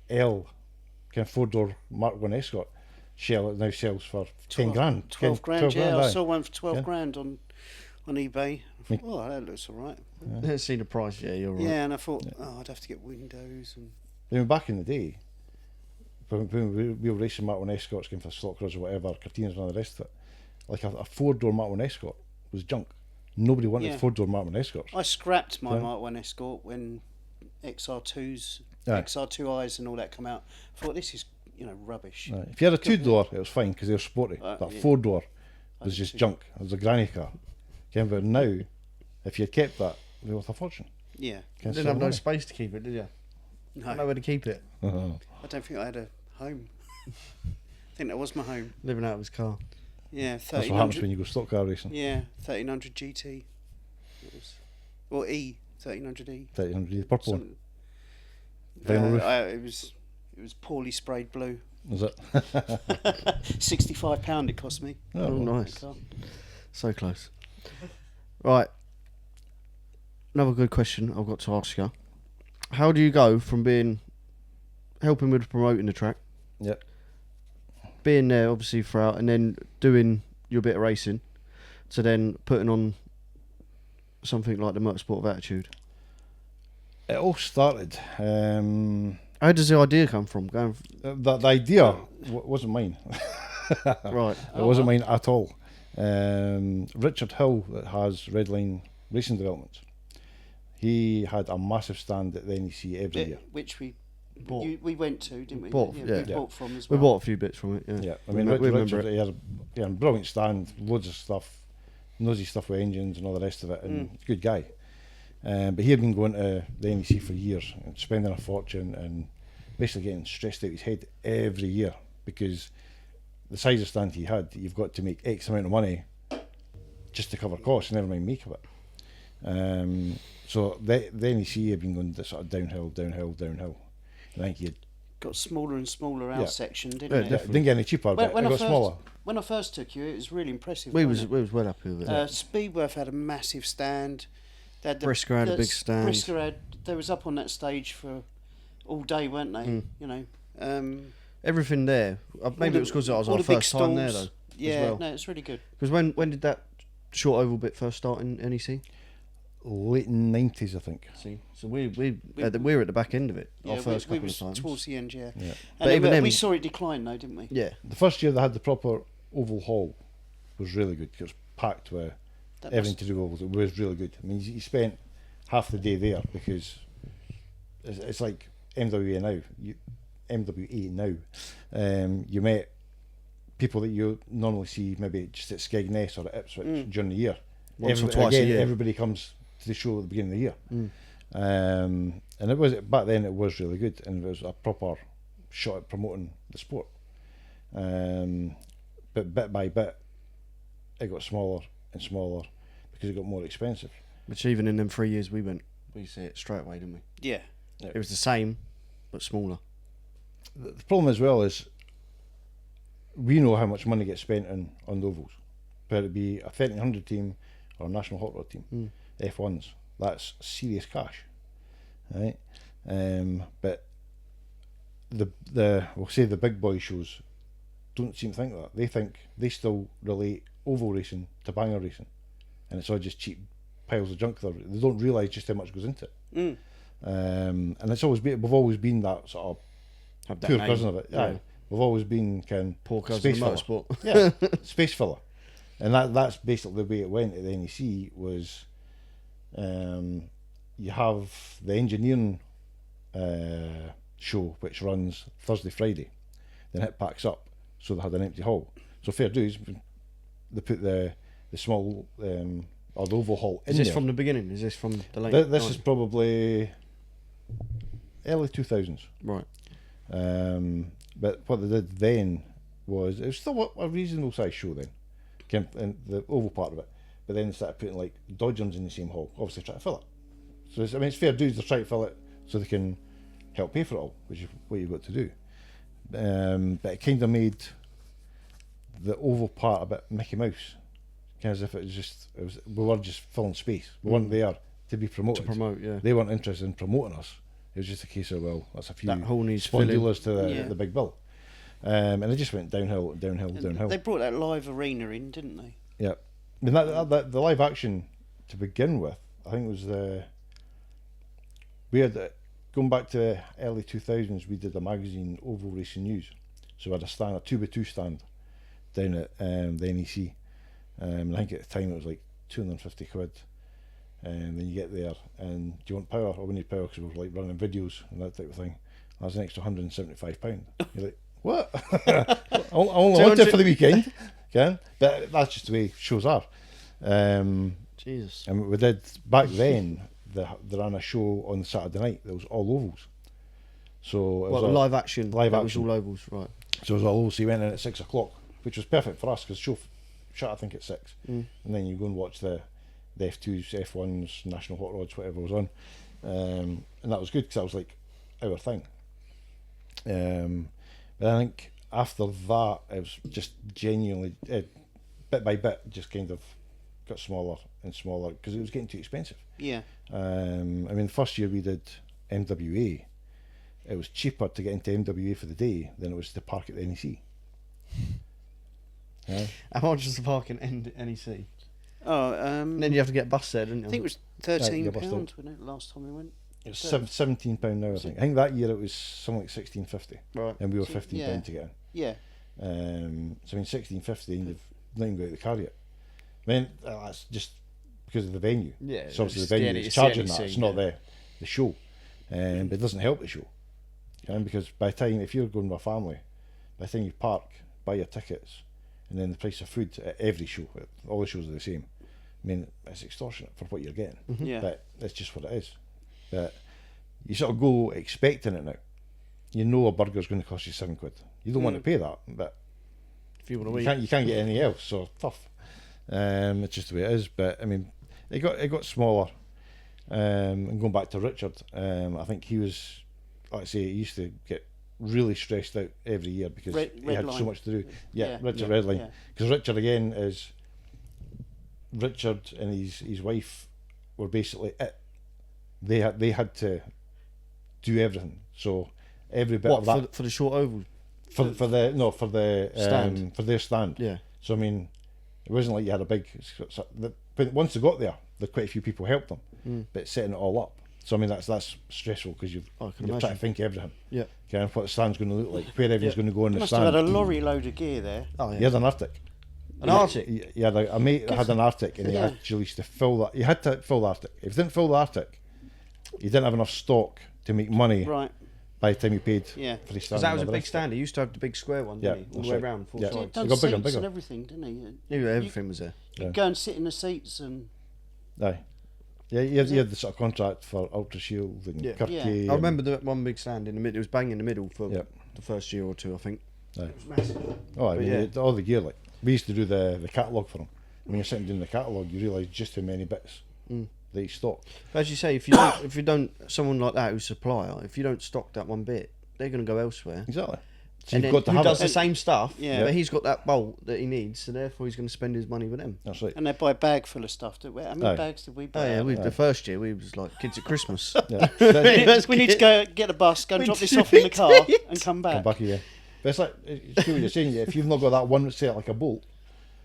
kind of 4-door Mark 1 Escort shell that now sells for 10 grand. 12 grand, yeah. I aye. saw one for 12 Yeah. grand on eBay. I thought, oh, that looks all right. Let's see the price. Yeah, you're right. Yeah, and I thought, oh, I'd have to get windows. And I mean, back in the day, when we were racing Mark 1 Escorts, going for Stockcars or whatever, Cortinas and all the rest of it, like a 4-door Mark 1 Escort was junk. Nobody wanted Yeah. 4-door Mark 1 Escorts. I scrapped my Yeah. Mark 1 Escort when XR2s, Aye. XR2Is and all that come out. I thought, this is, rubbish. Right. If you had a 2-door, it was fine because they were sporty. That yeah. 4-door was did just too. junk. It was a granny car. Okay, but now, if you had kept that, they were worth a fortune. Yeah. You Can't didn't sell have no money. space to keep it, did you? No, Nowhere to keep it. Uh-huh. I don't think I had a home. I think that was my home. Living out of his car. Yeah, That's what happens 1300. when you go stock car racing. Yeah, 1300 GT. It was, or E, 1300E. 1300, the purple one. Some- Vinyl roof. It was poorly sprayed blue. Was it? £65 it cost me. Oh, well. nice. So close. Right. Another good question I've got to ask you. How do you go from helping with promoting the track, Yep. being there obviously throughout, and then doing your bit of racing, to then putting on something like the Motorsport of Attitude? It all started. How does the idea come from? The idea wasn't mine. Right. It wasn't mine at all. Richard Hill, that has Redline Racing Developments, he had a massive stand at the NEC every year. Which we Bought. we went to, didn't we? Bought, we yeah. bought from as We well. bought a few bits from it. Yeah. Yeah, I We mean, remember Richard, it. he had a brilliant stand, loads of stuff, knows his stuff with engines and all the rest of it, and he's a good guy. But he had been going to the NEC for years and spending a fortune and basically getting stressed out his head every year because the size of stand he had, you've got to make X amount of money just to cover costs, never mind make of it. So the NEC had been going this sort of downhill. And I think he had got smaller and smaller Yeah. out section, didn't Yeah, it? definitely. Didn't get any cheaper, but it got smaller. When I first took you, it was really impressive. We wasn't was well happy with it. Speedworth had a massive stand. They had Brisker had a big stand. They was up on that stage for all day, weren't they? Mm. You know, Everything there. Maybe it was because it was all our the big first time there though. stalls. Yeah, well. no, it's really good. Because when did that short oval bit first start in NEC? Late 90s, I think. See, so we were at the back end of it. Yeah, our first we couple was of times. towards the end, yeah. Yeah. But And even we then- saw it decline, though, didn't we? Yeah, The first year they had the proper oval hall was really good. It was packed with That everything must- to do with ovals. It was really good. I mean, you spent half the day there because it's like MWA now. You met people that you normally see maybe just at Skegness or at Ipswich during the year. Once or twice a year. Everybody comes to the show at the beginning of the year. Mm. And it was back then. It was really good, and it was a proper shot at promoting the sport. But bit by bit, it got smaller and smaller because it got more expensive. which even in them 3 years we went, we see it straight away, didn't we? Yeah. It was the same, but smaller. The problem as well is we know how much money gets spent on the ovals, whether it be a 1300 team or a national hot rod team, F1s. That's serious cash, right? But we'll say the big boy shows don't seem to think that. They think they still relate oval racing to banger racing, and it's all just cheap piles of junk. They don't realise just how much goes into it. And it's always been, we've always been that sort of Have that pure name. cousin of it. Yeah. We've always been kind Poor of cousin space of filler. motorsport. Yeah, space filler. And that's basically the way it went at the NEC was you have the engineering show which runs Thursday, Friday, then it packs up, so they had an empty hall. So fair dues, they put the small or the oval hall in Is this there. from the beginning? Is this from the late? This is 90s? probably early 2000s. Right. But what they did then was, it was still a reasonable size show then, in the oval part of it, but then they started putting like dodgems in the same hall, obviously trying to fill it. So it's fair dues, they're trying to fill it so they can help pay for it all, which is what you've got to do. But it kind of made the oval part a bit Mickey Mouse, kind of as if we were just filling space. We weren't there to be promoted. To promote, yeah. They weren't interested in promoting us. It was just a case of, well, that's a few That hole needs filling. spondulars to Yeah. the big bill. And it just went downhill. They brought that live arena in, didn't they? Yeah. I mean, that the live action to begin with, I think it was we had, going back to the early 2000s, we did a magazine, Oval Racing News. So we had a 2x2 stand down at the NEC. I think at the time it was like 250 quid. And then you get there and do you want power? Oh, we need power because we were like running videos and that type of thing. That was an extra £175. You're like, what? I only want it for the weekend. Okay? But that's just the way shows are. Jesus. And we did, back then, they ran a show on Saturday night that was all ovals. So it was What, live action? live that action. was all ovals, right. So it was all ovals. So you went in at 6 o'clock, which was perfect for us because show shut I think at 6. And then you go and watch the F2s, F1s, National Hot Rods, whatever was on. And that was good because that was like our thing. But I think after that, it was just genuinely, bit by bit, just kind of got smaller and smaller because it was getting too expensive. Yeah. I mean, the first year we did MWA, it was cheaper to get into MWA for the day than it was to park at the NEC. Yeah. How much was the parking in NEC? Oh, And then you have to get a bus there, didn't you? I think it was Yeah, £13, bus wasn't it, last time we went? It was £17 now, I think. I think that year it was something like £16.50, Right. and we were So, £15 yeah. to get in. Yeah. So I mean, £16.50, and you've not even got out the car yet. I mean, that's just because of the venue. Yeah, So obviously it's the venue the is NEC, charging that. It's not yeah. the show, but it doesn't help the show. Because by the time, if you're going with a family, by the time you park, buy your tickets, and then the price of food at every show, all the shows are the same. I mean, it's extortionate for what you're getting. Yeah. But that's just what it is. But you sort of go expecting it now. You know a burger's going to cost you £7. You don't want to pay that, but If you want to you eat. can't get anything else, so tough. It's just the way it is. But I mean, it got smaller. And going back to Richard, I think he was, like I say, he used to get really stressed out every year because he had so much to do. Yeah, Richard Redline. Because Richard again is Richard and his wife were basically it. They had to do everything. So every bit of that for the short oval. for the stand. For their stand. Yeah. So I mean, it wasn't like you had a big. But once they got there, quite a few people helped them. But setting it all up. So I mean that's stressful because you're trying to think everything. Yeah. Okay, what the stand's going to look like, where everything's going to go in the Must stand. have had a lorry load of gear there. Oh yeah. He had an Arctic. An Arctic. Yeah, a mate had an Arctic, and he actually used to fill that. He had to fill the Arctic. If he didn't fill the Arctic, he didn't have enough stock to make money. Right. By the time he paid for his stand. Because that was a big stand. He used to have the big square one, didn't he? All the way around, four Yeah, sides. done got bigger seats and bigger. and everything, didn't he? Yeah, everything was there. You'd go and sit in the seats and. Aye. Yeah, he had the sort of contract for Ultra Shield and Kirky. Yeah. I remember the one big stand in the middle. It was bang in the middle for Yep. the first year or two, I think. Aye. It was massive. Oh, I mean, yeah. he had all the gear. Like we used to do the catalogue for him. When you're sitting doing the catalogue, you realise just how many bits that he stocked. But as you say, if you don't, someone like that who's a supplier, if you don't stock that one bit, they're going to go elsewhere. Exactly. So And you've then got to who have does it. the same stuff, Yeah. but he's got that bolt that he needs, so therefore he's going to spend his money with them. That's right. And they buy a bag full of stuff. How many Aye. bags did we buy? Oh yeah, out? the first year we was like kids at Christmas. Yeah. We need to go get a bus, go and drop this off in the car, and come back. Come back here. But it's like, it's what you're saying, yeah, if you've not got that one set like a bolt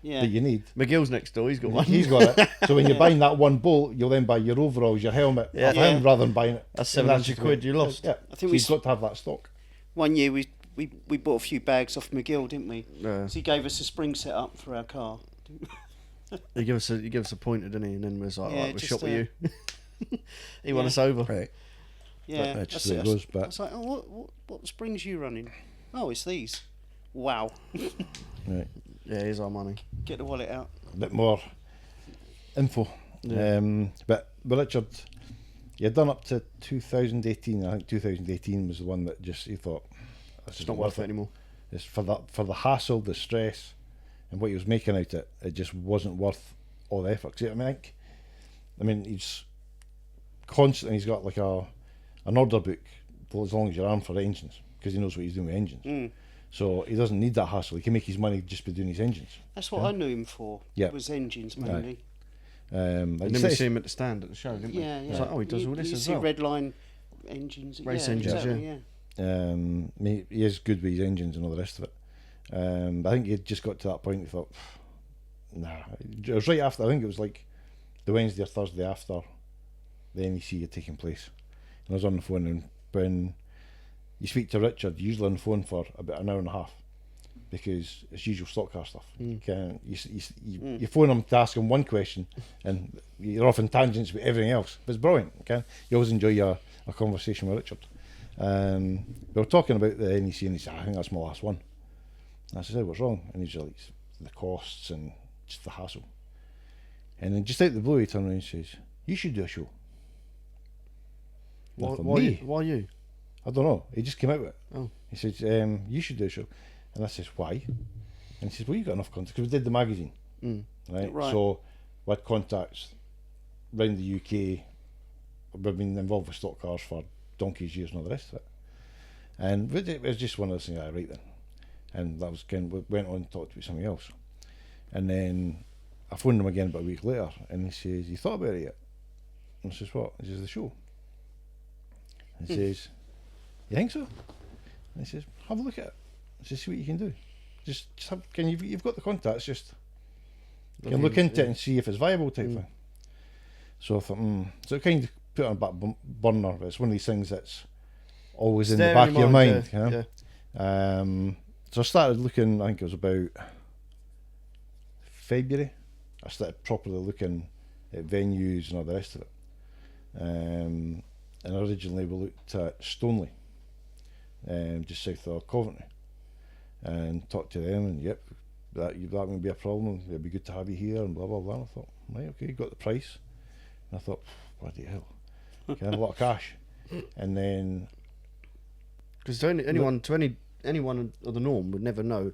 Yeah. that you need, McGill's next door, he's got one. he's got it. So when you're buying that one bolt, you'll then buy your overalls, your helmet off him rather than buying it. That's And 700 just quid what- you lost. Yeah, I think so you've got to have that stock. One year we bought a few bags off McGill, didn't we? Yeah. So he gave us a spring set up for our car. He gave us a pointer, didn't he? And then we was like, Yeah, right, we'll just, shop with you. He won us over. Right. Yeah. That's just I the way it goes, I but was like, oh, what springs are you running? Oh, it's these. Wow. right. Yeah, here's our money. Get the wallet out. A bit more info. Yeah. But Richard, he had done up to 2018. I think 2018 was the one that just he thought It's not worth it anymore. It's for the hassle, the stress, and what he was making out it. It just wasn't worth all the effort. See what I mean, he's constantly. He's got like an order book for as long as you're armed for engines because he knows what he's doing with engines. So he doesn't need that hassle. He can make his money just by doing his engines. That's what I knew him for. Yeah. Was engines mainly. Like And then we says- see him at the stand at the show, didn't we? Yeah, yeah. It's like, oh, he does all this you as see well. red line engines. Race yeah, engines, exactly, yeah. he is good with his engines and all the rest of it. I think he just got to that point. He thought, nah. It was right after. I think it was like the Wednesday or Thursday after the NEC had taken place. And I was on the phone, and when you speak to Richard, you're usually on the phone for about an hour and a half because it's usual stock car stuff. You phone him to ask him one question, and you're off in tangents with everything else. But it's brilliant. Okay, you always enjoy a conversation with Richard. We were talking about the NEC, and he said, "I think that's my last one." And I said, "What's wrong?" And he's like, "The costs and just the hassle." And then just out of the blue, he turned around and says, "You should do a show." And I thought, "Me? Why you? I don't know." He just came out with it. Oh. He said, "You should do a show." And I says, "Why?" And he says, "Well, you got enough contacts because we did the magazine, right? Right. So we had contacts around the UK. We've been involved with stock cars for donkey's years and all the rest of it. And it was just one of those things. Right then, and that was kind of, we went on and talked about something else. And then I phoned him again about a week later, and he says, "You thought about it yet?" And I says, "What?" He says, "The show." And he says, "You think so?" And he says, "Have a look at it. Just see what you can do. Just have, you've got the contacts, just you can look into it and see if it's viable type thing." So I thought, so it kind of put it on a back burner. But it's one of these things that's always in the back of your mind. You know? So I started looking. I think it was about February. I started properly looking at venues and all the rest of it. And originally we looked at Stoneleigh, just south of Coventry, and talked to them, and yep, that wouldn't be a problem. It'd be good to have you here, and blah blah blah. And I thought, right, okay, got the price. And I thought, bloody hell, okay, a lot of cash. And then, Because to anyone of the norm would never know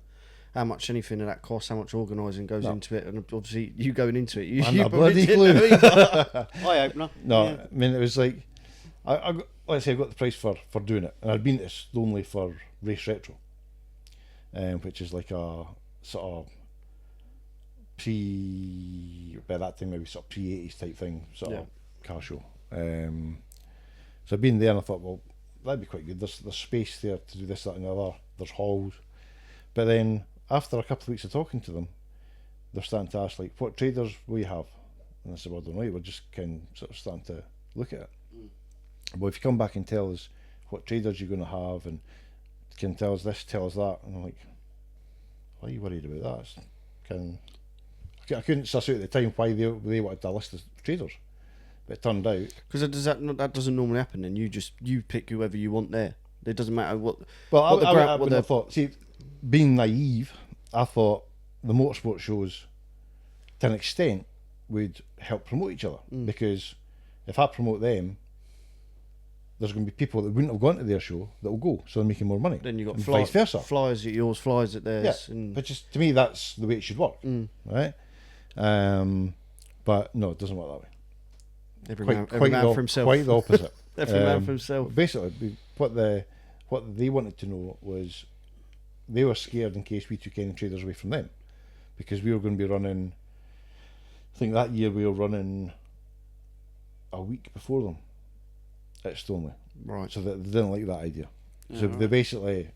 how much anything of that costs, how much organising goes into it, and obviously you going into it, you a probably bloody didn't clue. know either. Eye opener. No, Yeah. I mean it was like I let's say I got the price for doing it, and I'd been to Stoneleigh for Race Retro, which is like a sort of by that time maybe sort of pre-80s type thing, sort of car show. So I've been there and I thought, well, that'd be quite good. There's space there to do this, that and the other. There's halls. But then after a couple of weeks of talking to them, they're starting to ask, like, what traders will you have? And I said, well, I don't know, we're just kind of sort of starting to look at it. But if you come back and tell us what traders you're going to have and can tell us this, tell us that, and I'm like, why are you worried about that? I couldn't suss out at the time why they wanted a list of traders, but it turned out because that doesn't normally happen. And you pick whoever you want there. It doesn't matter what. Well, what I thought. See, being naive, I thought the motorsport shows, to an extent, would help promote each other, because if I promote them, there's going to be people that wouldn't have gone to their show that will go, so they're making more money. Then you got vice versa. Flyers at yours, flyers at theirs. Yeah, and but just to me, that's the way it should work, right? But no, it doesn't work that way. Every man for himself. Quite the opposite. Every man for himself. Basically, what they wanted to know was they were scared in case we took any traders away from them, because we were going to be running. I think that year we were running a week before them at Stoneleigh. Right. So they didn't like that idea. So they basically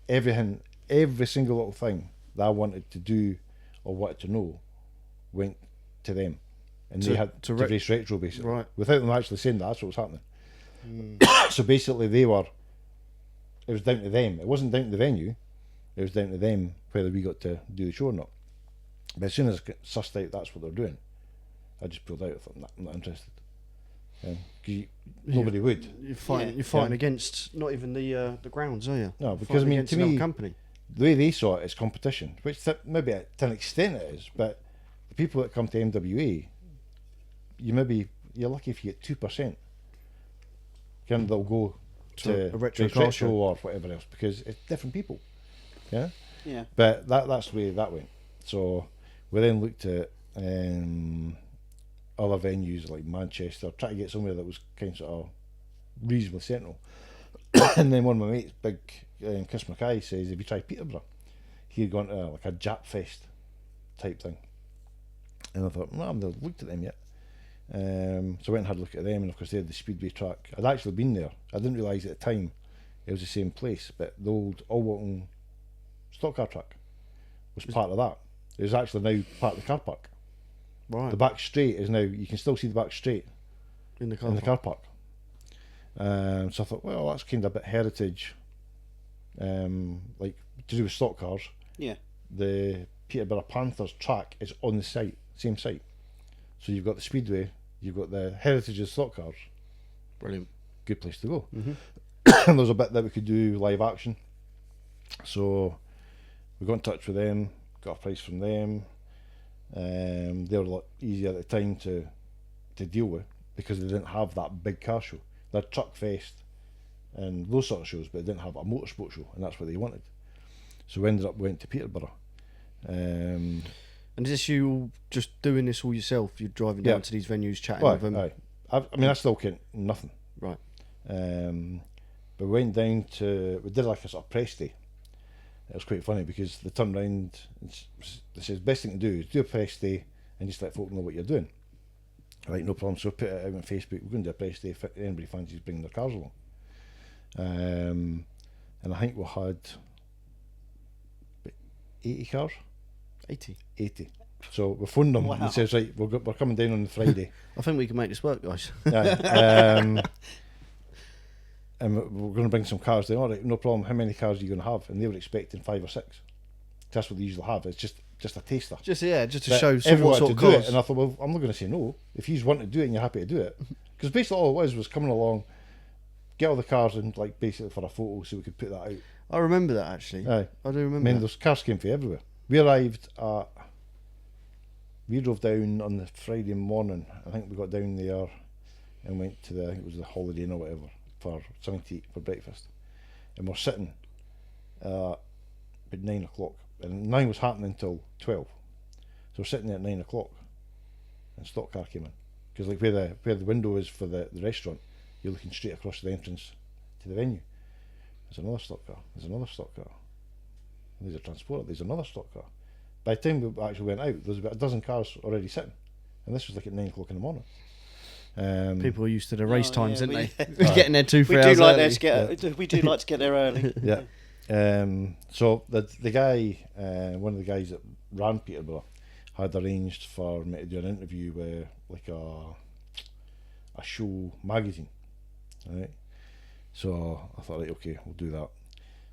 every single little thing that I wanted to do or wanted to know went to them, and they had to race retro basically, right, without them actually saying that's what was happening. So basically, it was down to them. It wasn't down to the venue. It was down to them whether we got to do the show or not. But as soon as I sussed out that's what they're doing, I just pulled out. I thought, nah, I'm not interested. Because nobody would. You're fighting against not even the grounds, are you? No, because I mean, to me, company. The way they saw it is competition, which maybe to an extent it is, but the people that come to MWA, you're lucky if you get 2%. They'll go to a retro or whatever else, because it's different people. Yeah. Yeah. But that's the way that went. So we then looked at other venues like Manchester, try to get somewhere that was kind of reasonably central. And then one of my mates, big Chris Mackay, says, if you try Peterborough, he'd gone to like a Jap Fest type thing. And I thought, no, I haven't looked at them yet. So I went and had a look at them, and of course they had the Speedway track. I'd actually been there. I didn't realise at the time it was the same place, but the old Alwalton Stockcar track was part of that. It was actually now part of the car park. Right. The back straight is now, you can still see the back straight in the car park. So I thought, well, that's kind of a bit heritage, like to do with stock cars. Yeah. The Peterborough Panthers track is on the same site. So you've got the Speedway, you've got the heritage of stock cars. Brilliant. Good place to go. Mm-hmm. And there's a bit that we could do live action. So we got in touch with them, got a price from them. They were a lot easier at the time to deal with, because they didn't have that big car show. They had Truck Fest and those sort of shows, but they didn't have a motorsport show, and that's what they wanted. So we ended up going to Peterborough. And is this you just doing this all yourself? You're driving down to these venues, chatting with them? Aye. I still can't nothing. Right. But we went down we did like a sort of press day. It was quite funny because they turned around and they said, best thing to do is do a press day and just let folk know what you're doing. Right, no problem. So put it out on Facebook, we're going to do a press day if anybody fancies bringing their cars along. And I think we had 80 cars. 80. So we phoned them and says, right, we're coming down on the Friday. I think we can make this work, guys. And we're going to bring some cars. They all right, no problem. How many cars are you going to have? And they were expecting 5 or 6. That's what they usually have. It's just a taster. Just to but show someone what sort of cars. Do it. And I thought, well, I'm not going to say no. If you want to do it and you're happy to do it, because basically all it was coming along, get all the cars in, like basically for a photo, so we could put that out. I remember that actually. Aye. I do remember. I mean, those cars came from everywhere. We drove down on the Friday morning. I think we got down there and went to I think it was the Holiday Inn or whatever, for something to eat for breakfast. And we're sitting at 9 o'clock. And 9 was happening until 12. So we're sitting there at 9 o'clock and Stockcar came in. Because like where the window is for the restaurant you're looking straight across the entrance to the venue. There's another stock car. There's another stock car. There's a transporter. There's another stock car. By the time we actually went out, there was about a dozen cars already sitting, and this was like at 9 o'clock in the morning. People are used to the race times, yeah, aren't they? Getting there 2-3 We hours do like early. to get. We do like to get there early. Yeah. So the guy, one of the guys that ran Peterborough, had arranged for me to do an interview with like a show magazine, right? So I thought, right, okay, we'll do that.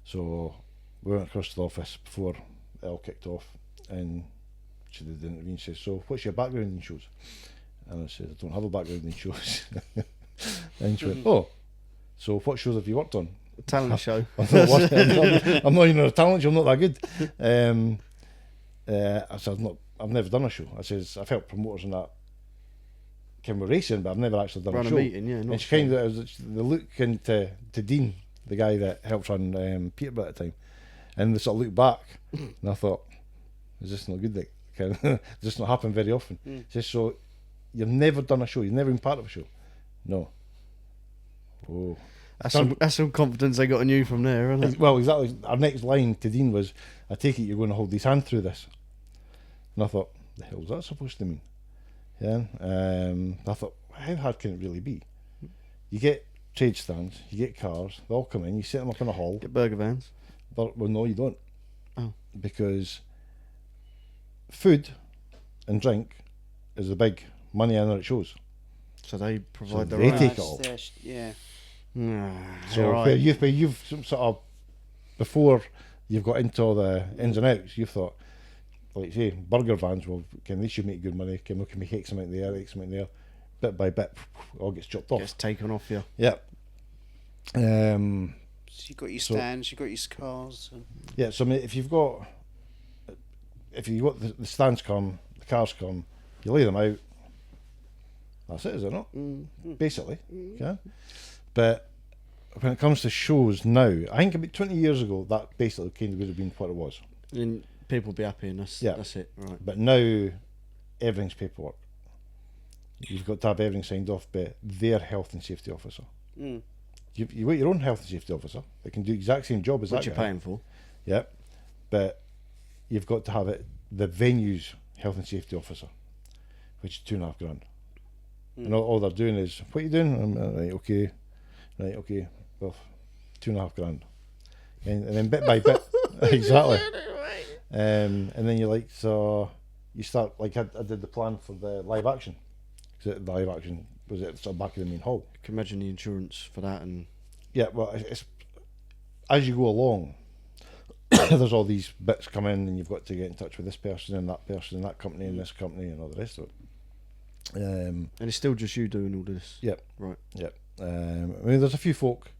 So we went across to the office before it all kicked off, and she did the interview and says, "So what's your background in shows?" And I said, "I don't have a background in shows." And she went, "Oh, so what shows have you worked on?" A talent show. I'm not even on a talent show, I'm not that good. I said, I've never done a show. I says, I've helped promoters and that kind of racing, but I've never actually done Run a a show. meeting, yeah. And she kind of, the look into to Dean, the guy that helped run Peterborough at the time, and they sort of looked back, and I thought, is this not good? Like, does this not happen very often? She says, so you've never done a show, you've never been part of a show? No. Oh. That's some confidence they got in you from there, isn't it? Well, exactly. Our next line to Dean was, I take it you're going to hold his hand through this. And I thought, the hell is that supposed to mean? Yeah. I thought, how hard can it really be? You get trade stands, you get cars, they all come in, you set them up in a hall. Get burger vans. But, well, no, you don't. Oh. Because food and drink is the big money earner at shows. So they provide So the they right. take it all. Yeah. So right. where you've sort of, before you've got into all the ins and outs, you've thought, like say, burger vans, well, they should make good money, can make X amount there, X amount there, bit by bit, all gets chopped off. Gets taken off you. Yeah. So you've got your stands, you've got your cars. And Yeah, so I mean, if you've got the stands come, the cars come, you lay them out, that's it, is it not? Basically, yeah. But when it comes to shows now, I think about 20 years ago, that basically kind of would have been what it was. And people will be happy, and that's it, right? But now, everything's paperwork. You've got to have everything signed off by their health and safety officer. You've got your own health and safety officer that can do the exact same job as What that you're guy. paying for. Yeah, but you've got to have it the venue's health and safety officer, which is $2,500. And all they're doing is, what are you doing? Right, okay, well, $2,500. And then bit by bit, exactly. And then you're like, so you start, like I did the plan for the live action. Because the live action was at the back of the main hall. You can imagine the insurance for that, and Yeah, well, it's as you go along, there's all these bits come in, and you've got to get in touch with this person and that company and this company and all the rest of it. and it's still just you doing all this. Yep. Right. Yep. I mean, there's a few folk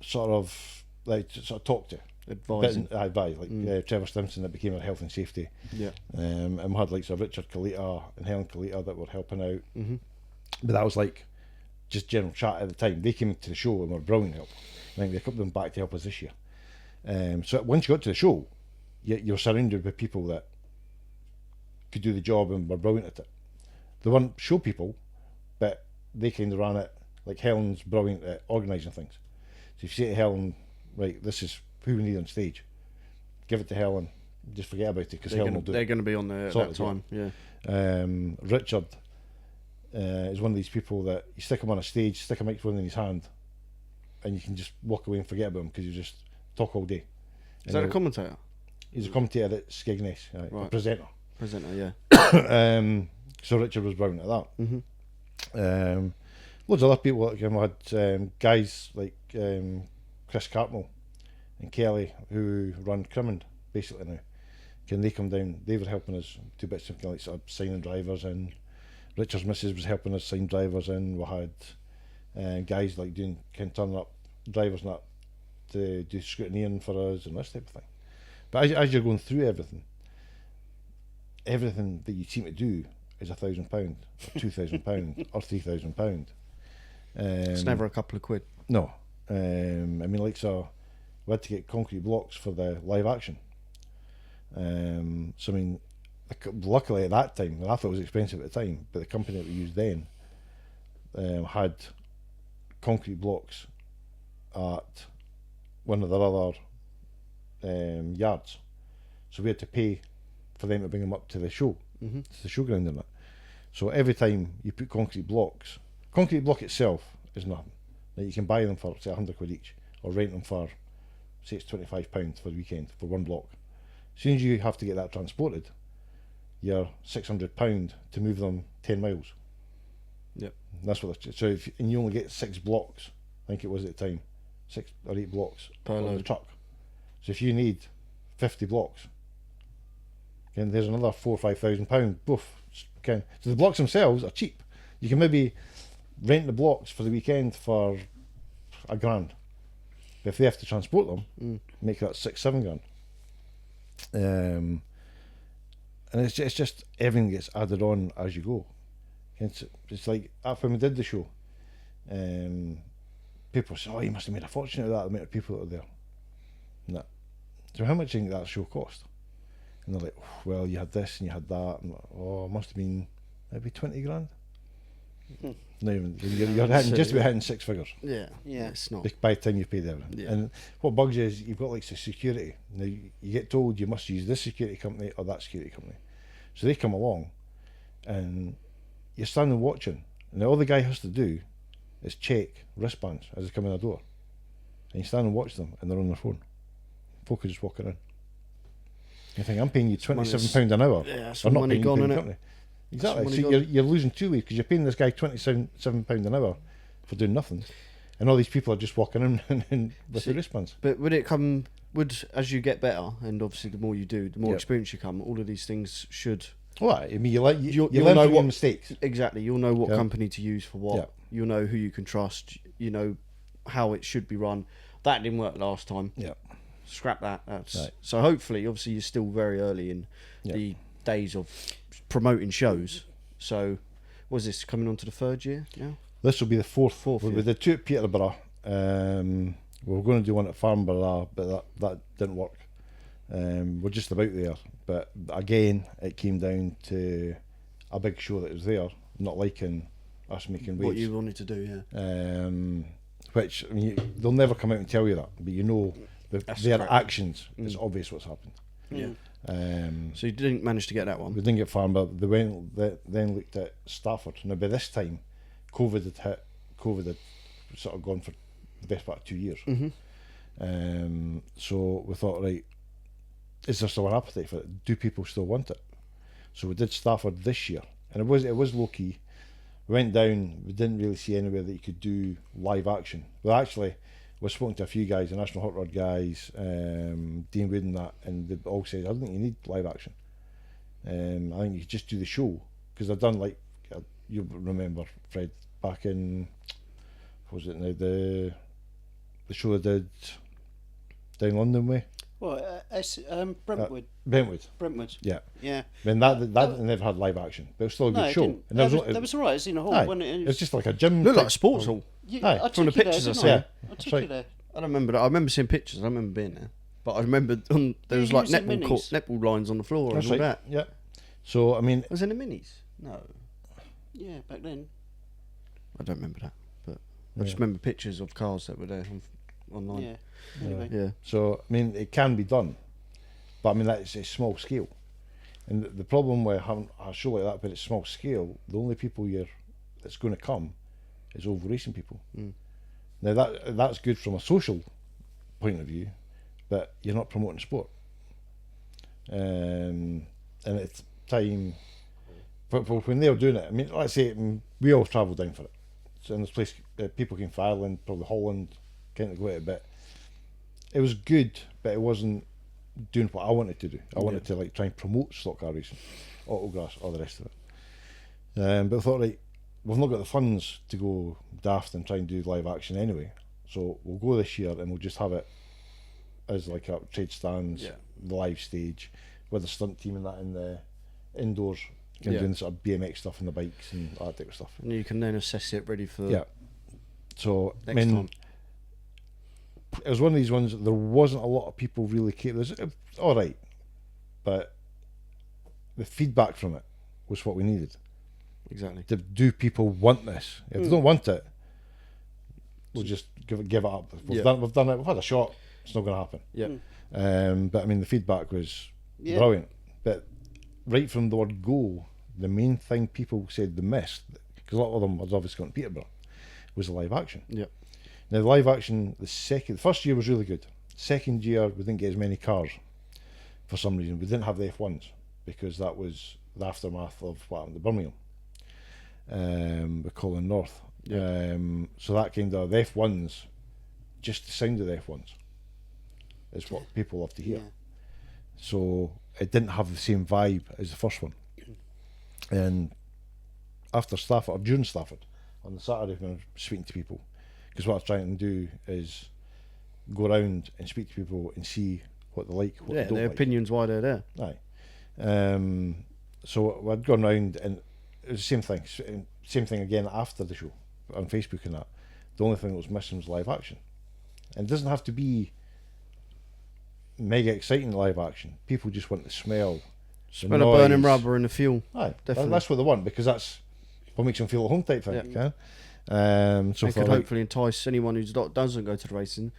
sort of talk to. Advising. Advise, like Trevor Stimson that became our health and safety. Yeah. And we had like Sir Richard Kalita and Helen Kalita that were helping out. Mm-hmm. But that was like just general chat at the time. They came to the show and were brilliant help. I think they kept them back to help us this year. So once you got to the show, you're surrounded with people that could do the job and were brilliant at it. They weren't show people, but they kind of ran it. Like Helen's brilliant at organising things. So if you say to Helen, right, this is who we need on stage, give it to Helen, just forget about it because Helen will do it. They're going to be on there at that time, yeah. Richard is one of these people that you stick him on a stage, stick a microphone in his hand, and you can just walk away and forget about him because you just talk all day. Is that a commentator? He's a commentator at Skegness, a Right. presenter. Presenter, yeah. So Richard was brilliant at that. Mm-hmm. Loads of other people, like we had guys like Chris Cartmel and Kelly who run Crimmond basically now. Can they come down? They were helping us do bits of like sort of signing drivers in. Richard's missus was helping us sign drivers in. We had guys like turning up drivers and that to do scrutineering for us and this type of thing. But as you're going through everything that you seem to do is £1,000 or £2,000 or £3,000. It's never a couple of quid. No. I mean, like, so we had to get concrete blocks for the live action. So I mean, luckily at that time, and I thought it was expensive at the time, but the company that we used then, had concrete blocks at one of their other yards, so we had to pay for them to bring them up to the show, to the showground and that. So every time you put concrete block itself is nothing. Now you can buy them for say £100 each, or rent them for say it's £25 for the weekend for one block. As soon as you have to get that transported, you're £600 to move them 10 miles. Yep. And that's what. So and you only get 6 blocks, I think it was at the time, 6 or 8 blocks per on load. the truck. So if you need 50 blocks, and there's another £4,000 or £5,000. Boof. So the blocks themselves are cheap. You can maybe rent the blocks for the weekend for £1,000. But if they have to transport them, make that £6,000-7,000. And it's just everything gets added on as you go. It's like when we did the show, people say, "Oh, you must have made a fortune out of that amount of people that are there." No. So how much do you think that show cost? And they're like, oh, "Well, you had this and you had that." And it must have been maybe 20 grand. Not even, you're hitting, just about hitting 6 figures. Yeah, it's not. By the time you paid everything. Yeah. And what bugs you is you've got like the security. Now you get told you must use this security company or that security company. So they come along and you're standing watching, and all the guy has to do is check wristbands as they come in the door. And you stand and watch them and they're on their phone. Folk are just walking in. You think, I'm paying you £27 an hour. Yeah, that's or some not money paying gone, you innit? company. Exactly. money So gone. you're losing 2 ways, because you're paying this guy £27 an hour for doing nothing, and all these people are just walking in with the wristbands. But as you get better, and obviously the more you do, the more Yep. experience you come, all of these things should... Well, I mean, you You'll learn know from your what- mistakes. Exactly, you'll know what Yeah. company to use for what. Yeah. You'll know who you can trust. You know how it should be run. That didn't work last time. Yeah. Scrap that. That's Right. So hopefully, obviously, you're still very early in the days of promoting shows. So, was this coming on to the 3rd year now? This will be the fourth. Fourth, We yeah. did 2 at Peterborough. We were going to do one at Farnborough, but that didn't work. We're just about there. But again, it came down to a big show that was there, not liking us making waves. What you wanted to do, yeah. Which, I mean, they'll never come out and tell you that, but you know That's their correct. actions, it's obvious what's happened. Yeah. Um, So you didn't manage to get that we one. didn't get Farnborough. They then looked at Stafford. Now by this time, COVID had hit. COVID had sort of gone for the best part of 2 years. So we thought, right, is there still an appetite for it? Do people still want it? So we did Stafford this year, and it was low key. We went down. We didn't really see anywhere that you could do live action. Well, actually, we've spoken to a few guys, the National Hot Rod guys, Dean Wood and that, and they all said, I don't think you need live action. I think you could just do the show, because they've done you remember, Fred, back in, what was it now, the show they did down London way? Well, Brentwood. Brentwood, yeah. Yeah. I mean, that never had live action, but it was still a good No, it show. didn't. And That was alright. It's in a hall. aye, wasn't it? it was just like a gym. Looked like type- a sports hall. Aye. I From the took you pictures I there, saw. didn't Yeah, I that's took right. you there. I don't remember that. I remember seeing pictures. I remember being there. But I remember there was you like was in netball lines on the floor That's and all right. that. Yeah. So I mean, Was it in the minis? No. Yeah, back then. I don't remember that. But I just remember pictures of cars that were there online. Yeah. Anyway. Yeah. so I mean, it can be done, but I mean that's a small scale. And the problem with having a show like that, but it's small scale, the only people that's going to come is oval racing people. Now that's good from a social point of view, but you're not promoting sport. And it's time, but when they were doing it, I mean, let's say we all travel down for it. So in this place, people came from Ireland, probably Holland, kind of go out a bit. It was good, but it wasn't doing what I wanted to do. I wanted to try and promote stock car racing, autographs, all the rest of it. But I thought, right, we've not got the funds to go daft and try and do live action anyway. So we'll go this year and we'll just have it as like a trade stands, the live stage, with the stunt team and that in the indoors, doing sort of BMX stuff and the bikes and that type of stuff. And you can then assess it ready for So next time. it was one of these ones that there wasn't a lot of people really care. It was all right, but the feedback from it was what we needed. Exactly. Do people want this? If they don't want it, we'll just give it up. We've done it. We've had a shot. It's not going to happen. Yeah. But I mean, the feedback was Yeah. brilliant. But right from the word go, the main thing people said they missed, because a lot of them was obviously going to Peterborough, was the live action. Yeah. Now the live action, the first year was really good. Second year we didn't get as many cars for some reason. We didn't have the F1s because that was the aftermath of what happened to Birmingham. With Colin North. Yeah. So that kind of the F1s, just the sound of the F1s is what people love to hear. Yeah. So it didn't have the same vibe as the first one. And after Stafford, or during Stafford, on the Saturday when I was speaking to people, because what I was trying to do is go around and speak to people and see what they like, what they don't their like. opinions why they're there. Aye. So I'd gone round and it was the same thing again after the show on Facebook and that. The only thing that was missing was live action. And it doesn't have to be mega exciting live action. People just want to smell the Smell of burning noise. rubber and the fuel. Aye, Definitely. that's what they want, because that's what makes them feel at home type thing. Yeah. So They could hopefully entice anyone who doesn't go to the racing.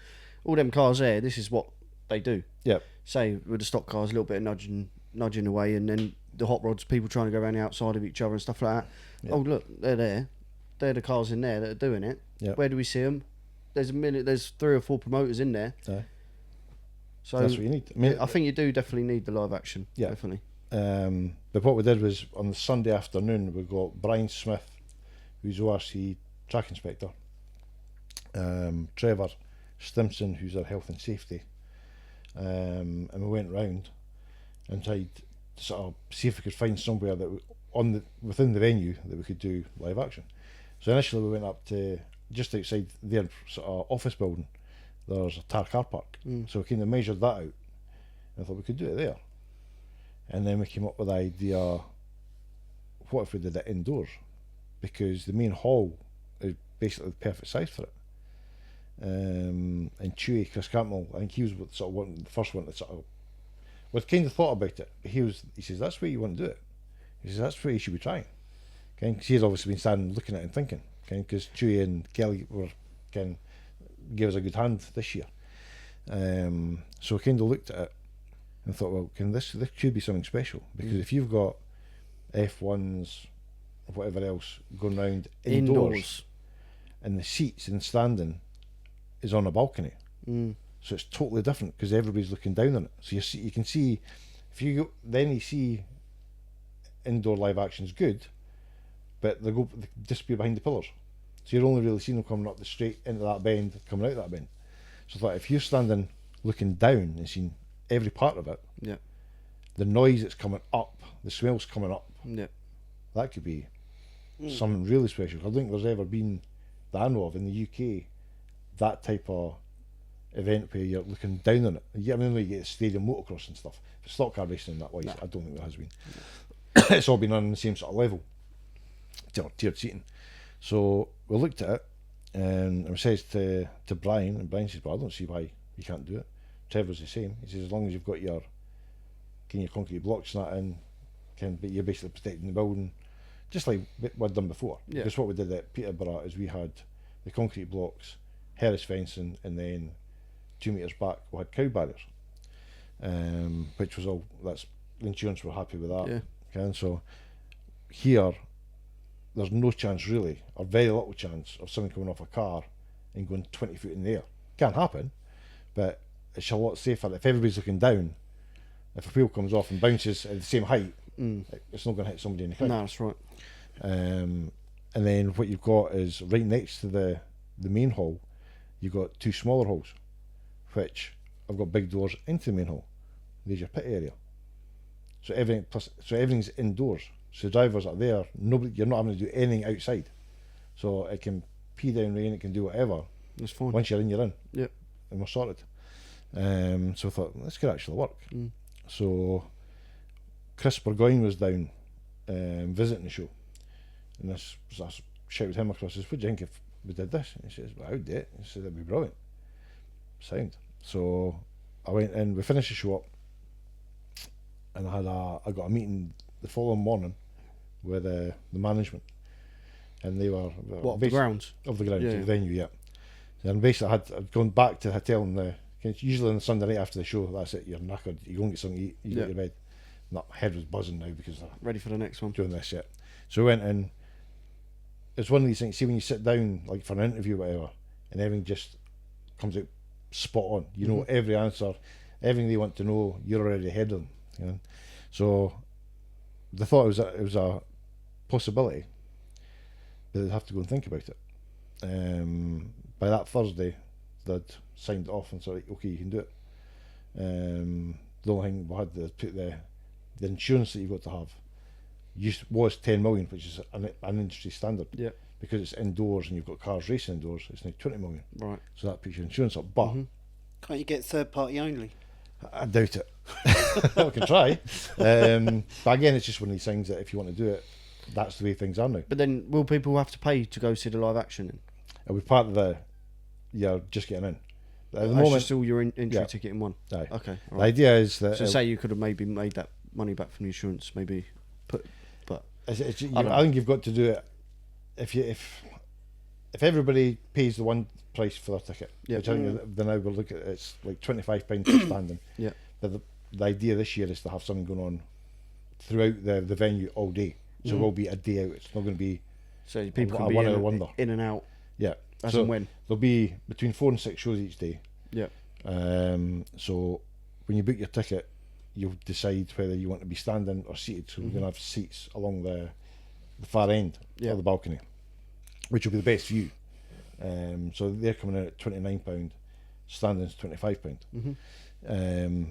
All them cars there, this is what they do. Yep. Say with the stock cars, a little bit of nudging away, and then the hot rods, people trying to go around the outside of each other and stuff like that. Yeah. Oh look, they're there. They're the cars in there that are doing it. Yep. Where do we see them? There's 3 or 4 promoters in there. Aye. So That's what you need. I mean, I think you do definitely need the live action. Yeah. Definitely. but what we did was on the Sunday afternoon we got Brian Smith, who's ORC track inspector, Trevor Stimson, who's our health and safety, and we went round and tried to sort of see if we could find somewhere that within the venue that we could do live action. So initially we went up to just outside their sort of office building. There's a car park, so we kind of measured that out, and I thought we could do it there. And then we came up with the idea, what if we did it indoors? Because the main hall is basically the perfect size for it. And Chewy, Chris Campbell, I think he was the first one that sort of, we'd kind of thought about it, but he says, that's where you want to do it. He says, that's where you should be trying. Okay? Because he had obviously been standing looking at it and thinking, okay? Because Chewy and Kelly gave us a good hand this year. So I kind of looked at it and thought, well, this could be something special, because if you've got F1s or whatever else going round indoors and the seats and standing is on a balcony, so it's totally different because everybody's looking down on it. So you can see, if you go, then you see indoor live action's good, but they disappear behind the pillars. So you're only really seeing them coming up the straight into that bend, coming out that bend. So I thought, if you're standing looking down and seeing every part of it, Yeah. the noise that's coming up, the smell's coming up, Yeah. that could be something really special. I don't think there's ever been, that I know of, in the UK, that type of event where you're looking down on it. I mean, you get stadium motocross and stuff. For stock car racing in that way, I don't think there has been. It's all been on the same sort of level, tiered seating. So we looked at it, and I says to Brian, and Brian says, well, I don't see why you can't do it. Trevor's the same. He says, as long as you've got your concrete blocks and that in, but you're basically protecting the building, just like we'd done before. Yeah. Because what we did at Peterborough is we had the concrete blocks, Harris fencing, and then 2 metres back we had cow barriers, which was all, that's, the insurance were happy with that. Yeah. Okay, and so here there's no chance really, or very little chance, of someone coming off a car and going 20 foot in the air. Can't happen, but it's a lot safer if everybody's looking down. If a wheel comes off and bounces at the same height, it's not going to hit somebody in the crowd. No, that's right. And then what you've got is right next to the main hall, you've got 2 smaller halls, which have got big doors into the main hall. There's your pit area. So everything's indoors. So drivers are there. You're not having to do anything outside. So it can pee down rain. It can do whatever. That's fine. Once you're in, Yep. and we're sorted. So I thought, this could actually work. So Chris Burgoyne was down visiting the show, and I shouted him across. I says, what do you think if we did this? And he says, well, I would do it. He said, that'd be brilliant. Sound. So I went in, we finished the show up, and I got a meeting the following morning with the management, and they were What, the grounds? of the grounds, Yeah. the venue, yeah. And basically, I'd gone back to the hotel, and usually on the Sunday night after the show, that's it. You're knackered. You go and get something to eat. You go to bed. My head was buzzing now because I'm Ready for the next one. doing this shit. So we went in. It's one of these things. See, when you sit down, like for an interview, or whatever, and everything just comes out spot on. You know every answer, everything they want to know. You're already ahead of them. You know? So they thought it was a possibility, but they'd have to go and think about it. By that Thursday, they'd signed it off and said, okay, you can do it. The only thing we had to put the insurance that you've got to have was 10 million, which is an industry standard. Yeah. Because it's indoors and you've got cars racing indoors, it's now 20 million. Right. So that puts your insurance up. But Can't you get third party only? I doubt it. We can try. But again, it's just one of these things that if you want to do it, that's the way things are now. But then, will people have to pay to go see the live action then? It'll be part of the, you're just getting in. At the That's moment, just all your entry ticket in one? aye. Okay. All The right. idea is that So say you could have maybe made that money back from the insurance, maybe but I don't know. think you've got to do it if everybody pays the one price for their ticket, Yeah. which I think they now will look at it's like £25 per standing. Yeah. But the idea this year is to have something going on throughout the venue all day. So it will be a day out. It's not going to be so people can a be 1 hour wonder. in and out Yeah. as So and when. there'll be between 4 and 6 shows each day. Yeah. So when you book your ticket, you'll decide whether you want to be standing or seated. So we're going to have seats along the far end of the balcony, which will be the best view. So they're coming in at £29, standing's £25.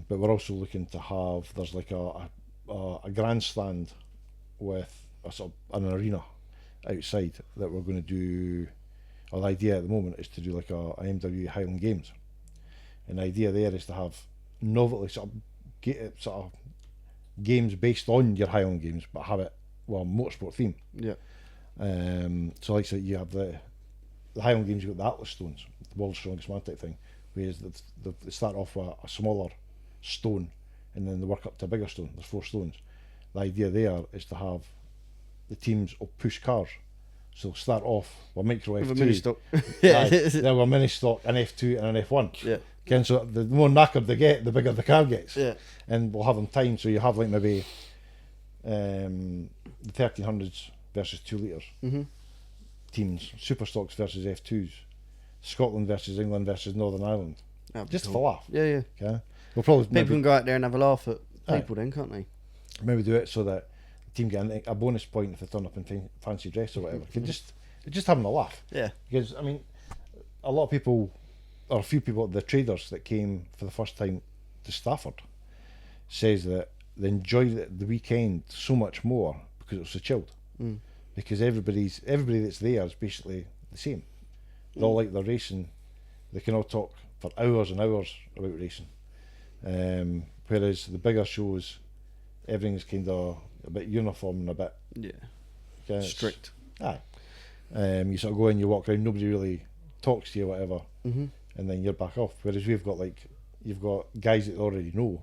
But we're also looking to have, there's like a grandstand with a sort of an arena outside that we're going to do. Or the idea at the moment is to do like a MW Highland Games, and the idea there is to have novelty sort of games based on your Highland Games, but have it motorsport theme. Yeah. So like I said, you have the Highland Games, you've got the Atlas stones, the world's strongest man type thing, whereas they start off with a smaller stone and then they work up to a bigger stone. There's 4 stones. The idea there is to have the teams will push cars. So they'll start off with micro With F2. a mini stock. Then we'll a mini stock, an F2 and an F1. Yeah. Again, so the more knackered they get, the bigger the car gets. Yeah. And we'll have them timed, so you have like maybe the 1300s versus 2 litres teams, super stocks versus F2s, Scotland versus England versus Northern Ireland. That'd be Just cool. for laugh. Yeah, yeah. Okay, we'll probably People can go out there and have a laugh at Aye. people then, can't they? maybe do it so that the team get a bonus point if they turn up in fancy dress or whatever. Can just having a laugh. Yeah. Because I mean, a lot of people, or a few people, the traders that came for the first time to Stafford, says that they enjoyed the weekend so much more because it was so chilled. Because everybody that's there is basically the same. They all like their racing. They can all talk for hours and hours about racing. Whereas the bigger shows, everything's kind of a bit uniform and a bit Strict. Aye. You sort of go in, you walk around, nobody really talks to you, or whatever, and then you're back off. Whereas we've got you've got guys that already know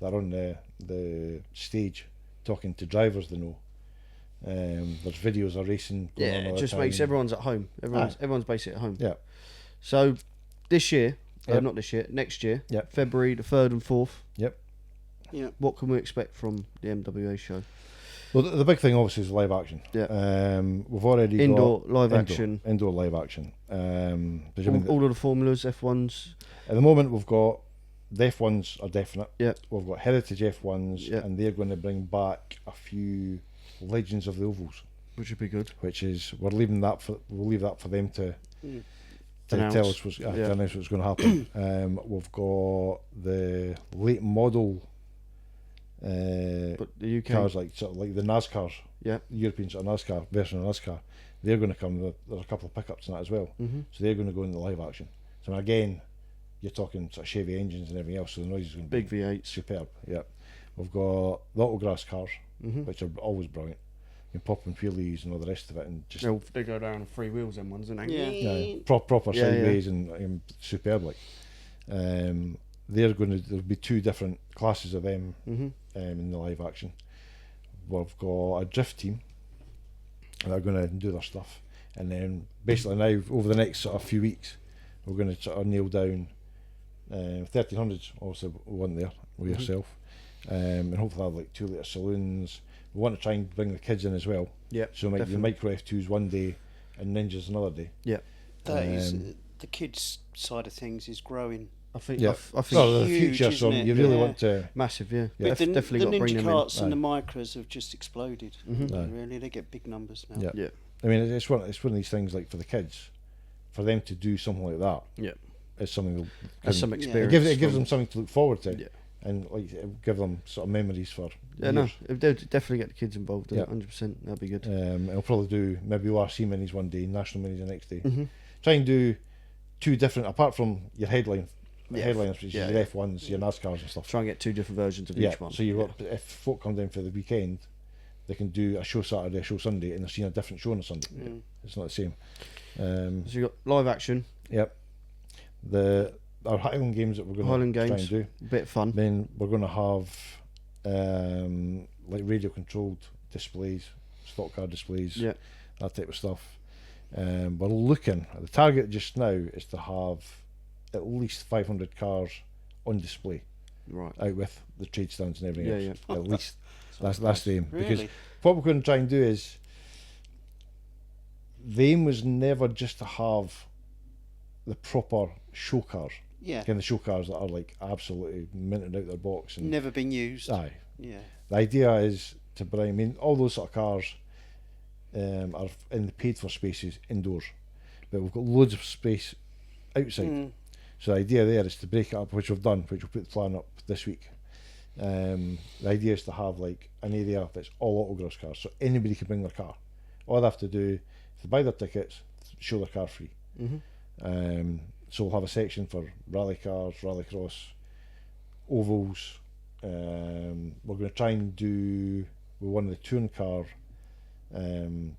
that are on the stage talking to drivers they know. There's videos of racing going on all It the just time. makes everyone's at home. Everyone's basically at home. Yeah. So this year, Yep. not this year, next year, Yep. February the 3rd and 4th, Yep. Yeah. what can we expect from the MWA show? Well, the big thing obviously is live action. Yeah. We've already Indoor got live action. Indoor live action. Presuming All of the formulas, F1s. at the moment we've got the F1s are definite. Yeah. We've got heritage F1s, Yeah. and they're going to bring back a few legends of the ovals, Which would be good. which is we'll leave that for them to Announce. tell us to announce what's going to happen. We've got the late model But the UK. cars like the NASCARs, Yeah. European sort of NASCAR version of NASCAR. They're going to come. There's a couple of pickups in that as well, so they're going to go in the live action. So again, you're talking sort of Chevy engines and everything else, so the noise is going to Big be V8s. superb. Yeah, we've got the autograss cars, which are always brilliant. You can pop and wheelies and all the rest of it, and just They go down on 3 wheels, them ones, don't they? Yeah. proper Yeah, sideways and superb like. There'll be 2 different classes of them in the live action. We've got a drift team, and they're going to do their stuff. And then basically now, over the next sort of few weeks, we're going to sort of nail down 1300s, obviously one there with yourself, and hopefully have like 2 litre saloons. We want to try and bring the kids in as well. Yeah. So we might do micro F2s one day and ninjas another day. Yeah. That is the kids' side of things is growing. I think. Yeah. I think No, the huge, future. So isn't it? you really Yeah. want to. massive. Yeah. Yeah. But the Definitely got to bring ninja them carts in. and the micros have just exploded. Aye. Really, they get big numbers now. Yeah. in. Yeah. I mean, it's one of these things like for the kids, for them to do something like that. Yeah. It's something they'll That's some Yeah. experience. it gives them something to look forward to. Yeah. And like it'll give them sort of memories for Yeah, years. no, they'll definitely get the kids involved. Yeah. 100%. That'd be good. I'll probably do maybe ORC minis one day, national minis the next day. Mm-hmm. Try and do 2 different, apart from your headlines, Yeah. which is Yeah, your yeah. F1s, your NASCARs and stuff. Try and get 2 different versions of Yeah. each one. So you've got, if folk come down for the weekend, they can do a show Saturday, a show Sunday, and they're seeing a different show on a Sunday. Mm. It's not the same. So you got live action, Yep. Our Highland games that we're going Highland to try games. and do. bit of fun. Then we're going to have like radio controlled displays, stock car displays, Yeah. that type of stuff. We're looking, the target just now is to have at least 500 cars on display, Right. out with the trade stands and everything Yeah, else. At least that's the aim. Because Really? what we're going to try and do is, the aim was never just to have the proper show cars, Yeah. kind of show cars that are like absolutely minted out their box. And Never been used. aye, Yeah. the idea is to bring, I mean, all those sort of cars are in the paid for spaces indoors, but we've got loads of space outside. Mm. So the idea there is to break it up, which we've done, which we'll put the plan up this week. The idea is to have like an area that's all autogross cars, so anybody can bring their car. All they have to do, if they buy their tickets, show their car free. Mm-hmm. So we'll have a section for rally cars, rallycross, ovals. We're going to try and do with one of the touring car, kind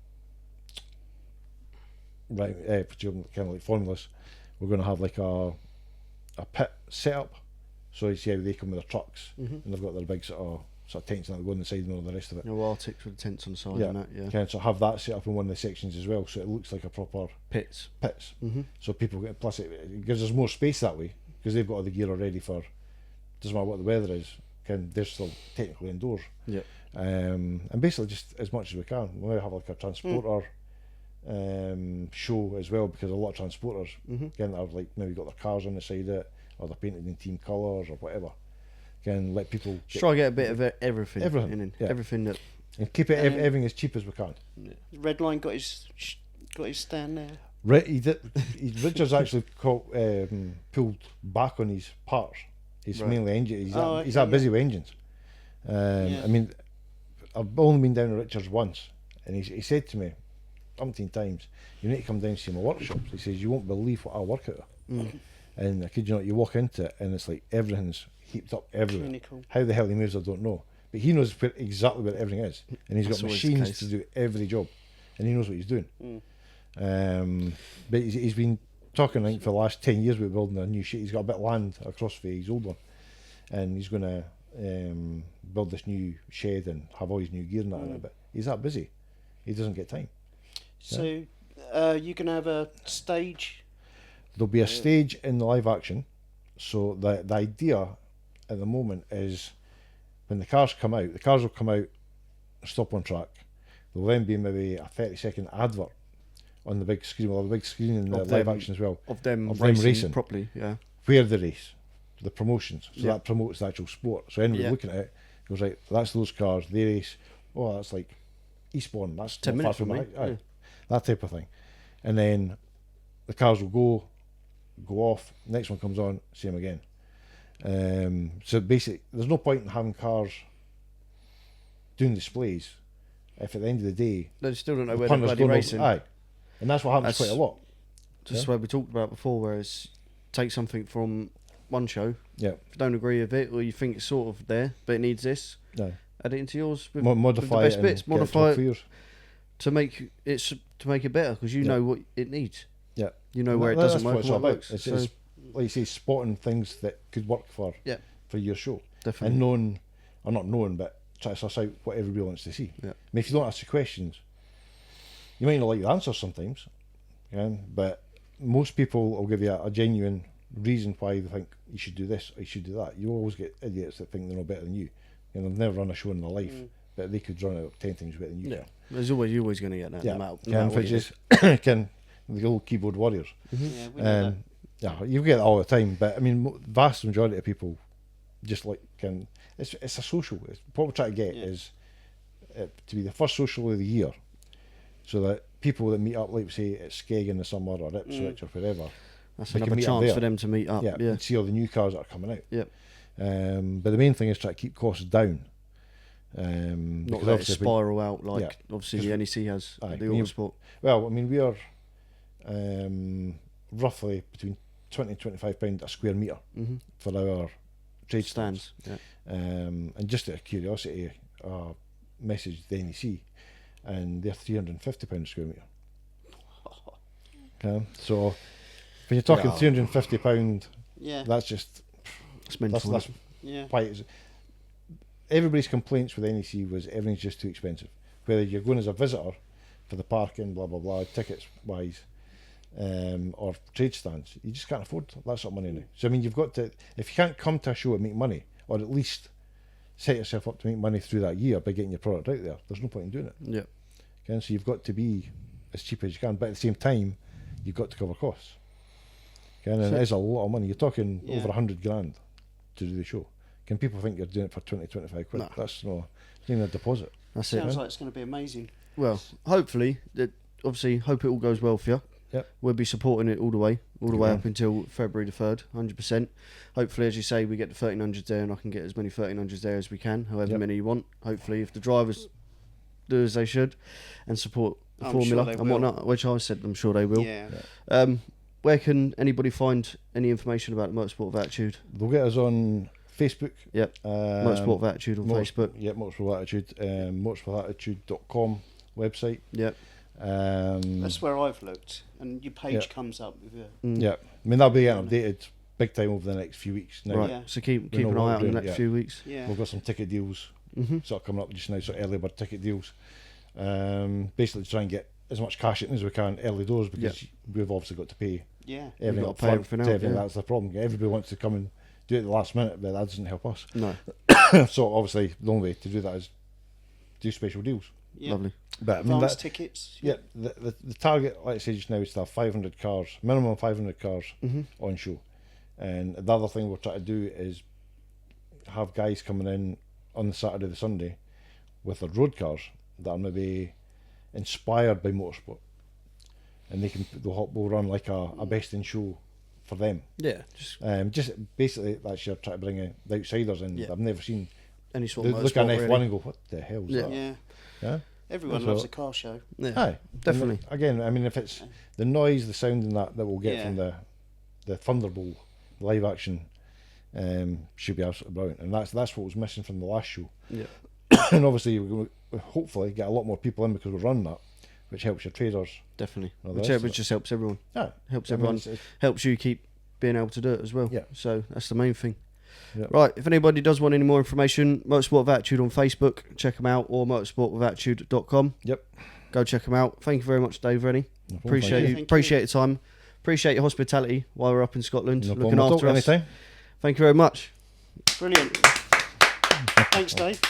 of like formulas. We're going to have like a pit setup. So you see how they come with their trucks, and they've got their big sort of tents that go on the side and all the rest of it. No Arctics with the tents on the side Yeah. and that. Yeah. Can so have that set up in one of the sections as well, so it looks like a proper Pits. pits. Mm-hmm. So people get, plus it gives us more space that way, because they've got all the gear already for, doesn't matter what the weather is, they're still technically indoors. Yeah. And basically just as much as we can. We'll have like a transporter show as well, because a lot of transporters again have like maybe got their cars on the side of it, or they're painted in team colours or whatever. Can let people Just try and get a bit of everything. Everything, In. yeah. Everything that. and keep it everything as cheap as we can. Red Line got his stand there. Richard's actually pulled back on his parts. He's Right. mainly engine. He's Oh, that okay, busy with engines. Yeah. I mean, I've only been down to Richard's once, and he said to me, umpteen times, "You need to come down and see my workshops." He says, "You won't believe what I work out of." And I kid you not, you walk into it, and it's like everything's heaped up everywhere. Clinical. How the hell he moves, I don't know. But he knows exactly where everything is, and he's That's got always the machines case. to do every job, and he knows what he's doing. Mm. But he's been talking, I think, for the last 10 years about building a new shed. He's got a bit of land across from his old one, and he's going to build this new shed and have all his new gear and that in it. But he's that busy, he doesn't get time. So you can have a stage. There'll be a stage in the live action. So the idea at the moment is, when the cars come out, the cars will come out, stop on track. There'll then be maybe a 30-second advert on the big screen. We'll have a big screen in the Of live them. action as well, Of them, Of them racing. properly. Yeah. where the race, the promotions. So Yeah. that promotes the actual sport. So anybody Yeah. looking at it goes, right, that's those cars, they race. Oh, that's like Eastbourne. That's 10 not minutes far from my me. house. Aye. Yeah. That type of thing. And then the cars will go off. Next one comes on, same again. So basically, there's no point in having cars doing displays if at the end of the day They still don't know the where they're punters bloody don't know- racing. Aye, and that's what happens That's- quite a lot. Just Yeah. where we talked about before, whereas take something from one show, Yeah, if you don't agree with it, or you think it's sort of there, but it needs this, no. add it into yours with, Modify with the best it, bits, and get modify it it to yours. to make it better, because you Yeah. know what it needs. Yeah, You know And where it that's doesn't what work it's and all what about. works. It's, So, it's like you say, spotting things that could work for your show, definitely. and knowing, or not knowing, but try to suss out what everybody wants to see. Yeah. I mean, if you don't ask the questions, You might not like the answers sometimes, but most people will give you a genuine reason why they think you should do this or you should do that. You always get idiots that think they're no better than you. They've never run a show in their life, but they could run it 10 times better than you can. You're always going to get that. Yeah, no matter what which you is can the old keyboard warriors. Yeah, we know that. Yeah, you get it all the time, but I mean, vast majority of people just like it's a social. What we're trying to get is to be the first social of the year, so that people that meet up, like say at Skeg in the summer or Ipswich or wherever, That's they can another meet up chance there. for them to meet up. Yeah, Yeah. and see all the new cars that are coming out. Yep. But the main thing is try to keep costs down. Not Because let it obviously spiral out like Yeah. obviously the NEC has Aye, the when you- Autosport. Well, I mean, we are roughly between £20 and £25 a square metre for our trade stands. Stands. Yeah. And just out of curiosity, I messaged the NEC, and they're £350 a square metre. Okay, so when you're talking Yeah. £350, Yeah. that's just It's mental. that's Yeah. why it's, everybody's complaints with NEC was everything's just too expensive. Whether you're going as a visitor for the parking, blah blah blah, tickets wise, or trade stands, you just can't afford that sort of money now. So I mean, you've got to, if you can't come to a show and make money, or at least set yourself up to make money through that year by getting your product out there, there's no point in doing it. Yeah. Okay, so you've got to be as cheap as you can, but at the same time, you've got to cover costs. Okay, and So- it is a lot of money. You're talking Yeah. over 100 grand to do the show. Can people think you're doing it for 20, 25 quid? No. That's no, it's not even a deposit. That's it. Sounds Man. like it's going to be amazing. Well, hopefully, obviously, hope it all goes well for you. Yep. We'll be supporting it all the way Good up man. until February the 3rd, 100%. Hopefully, as you say, we get the 1300s there, and I can get as many 1300s there as we can, however Yep. many you want. Hopefully, if the drivers do as they should and support the I'm formula sure they and will. whatnot, which I said I'm sure they will. Yeah. Where can anybody find any information about Motorsport of Attitude? They'll get us on Facebook. Yep. Motorsport of Attitude on Facebook. Yeah, Motorsport Attitude. Motorsportattitude.com website. Yep. That's where I've looked, and your page Yeah. comes up with your. Yeah, I mean, that'll be getting updated big time over the next few weeks. Now, Right. Yeah. So keep We know an what eye we're out in the doing, next yeah. few weeks. Yeah. We've got some ticket deals sort of coming up just now, so early bird ticket deals. Basically, to try and get as much cash in as we can early doors, because we've obviously got to pay Yeah. everything gotta up pay front everything to out, everything. yeah. That's the problem. Everybody wants to come and do it at the last minute, but that doesn't help us. No. So obviously, the only way to do that is do special deals. Yeah. Lovely. But I mean, Advance that, tickets. yeah, the target, like I say just now, is to have 500 cars, minimum 500 cars on show. And the other thing we're trying to do is have guys coming in on the Saturday, the Sunday, with their road cars that are maybe inspired by motorsport, and we'll run like a best in show for them. Yeah. Just basically that's your trying to bring in the outsiders in. Yeah. I've never seen. Any sort They of look at motorsport, an F1 really. and go, "What the hell is Yeah. that?" Yeah. Yeah. Everyone So- loves a car show. Yeah. Aye, Definitely. And again, I mean, if it's the noise, the sound, and that we'll get Yeah. from the Thunderbolt live action, should be absolutely brilliant. And that's what was missing from the last show. Yeah. And obviously, we'll hopefully get a lot more people in because we're running that, which helps your traders. Definitely. No, Which, that's which it. just helps everyone. Yeah, Helps I mean, everyone. it's- Helps you keep being able to do it as well. Yeah. So that's the main thing. Yeah. Right. If anybody does want any more information, Motorsport of Attitude on Facebook, check them out, or motorsportofattitude.com. Yep. Go check them out. Thank you very much, Dave Rennie. No problem, Appreciate thank you. Thank you. Appreciate your time. Appreciate your hospitality while we're up in Scotland, No looking problem at all, after us. anytime. Thank you very much. Brilliant. Thanks, Dave.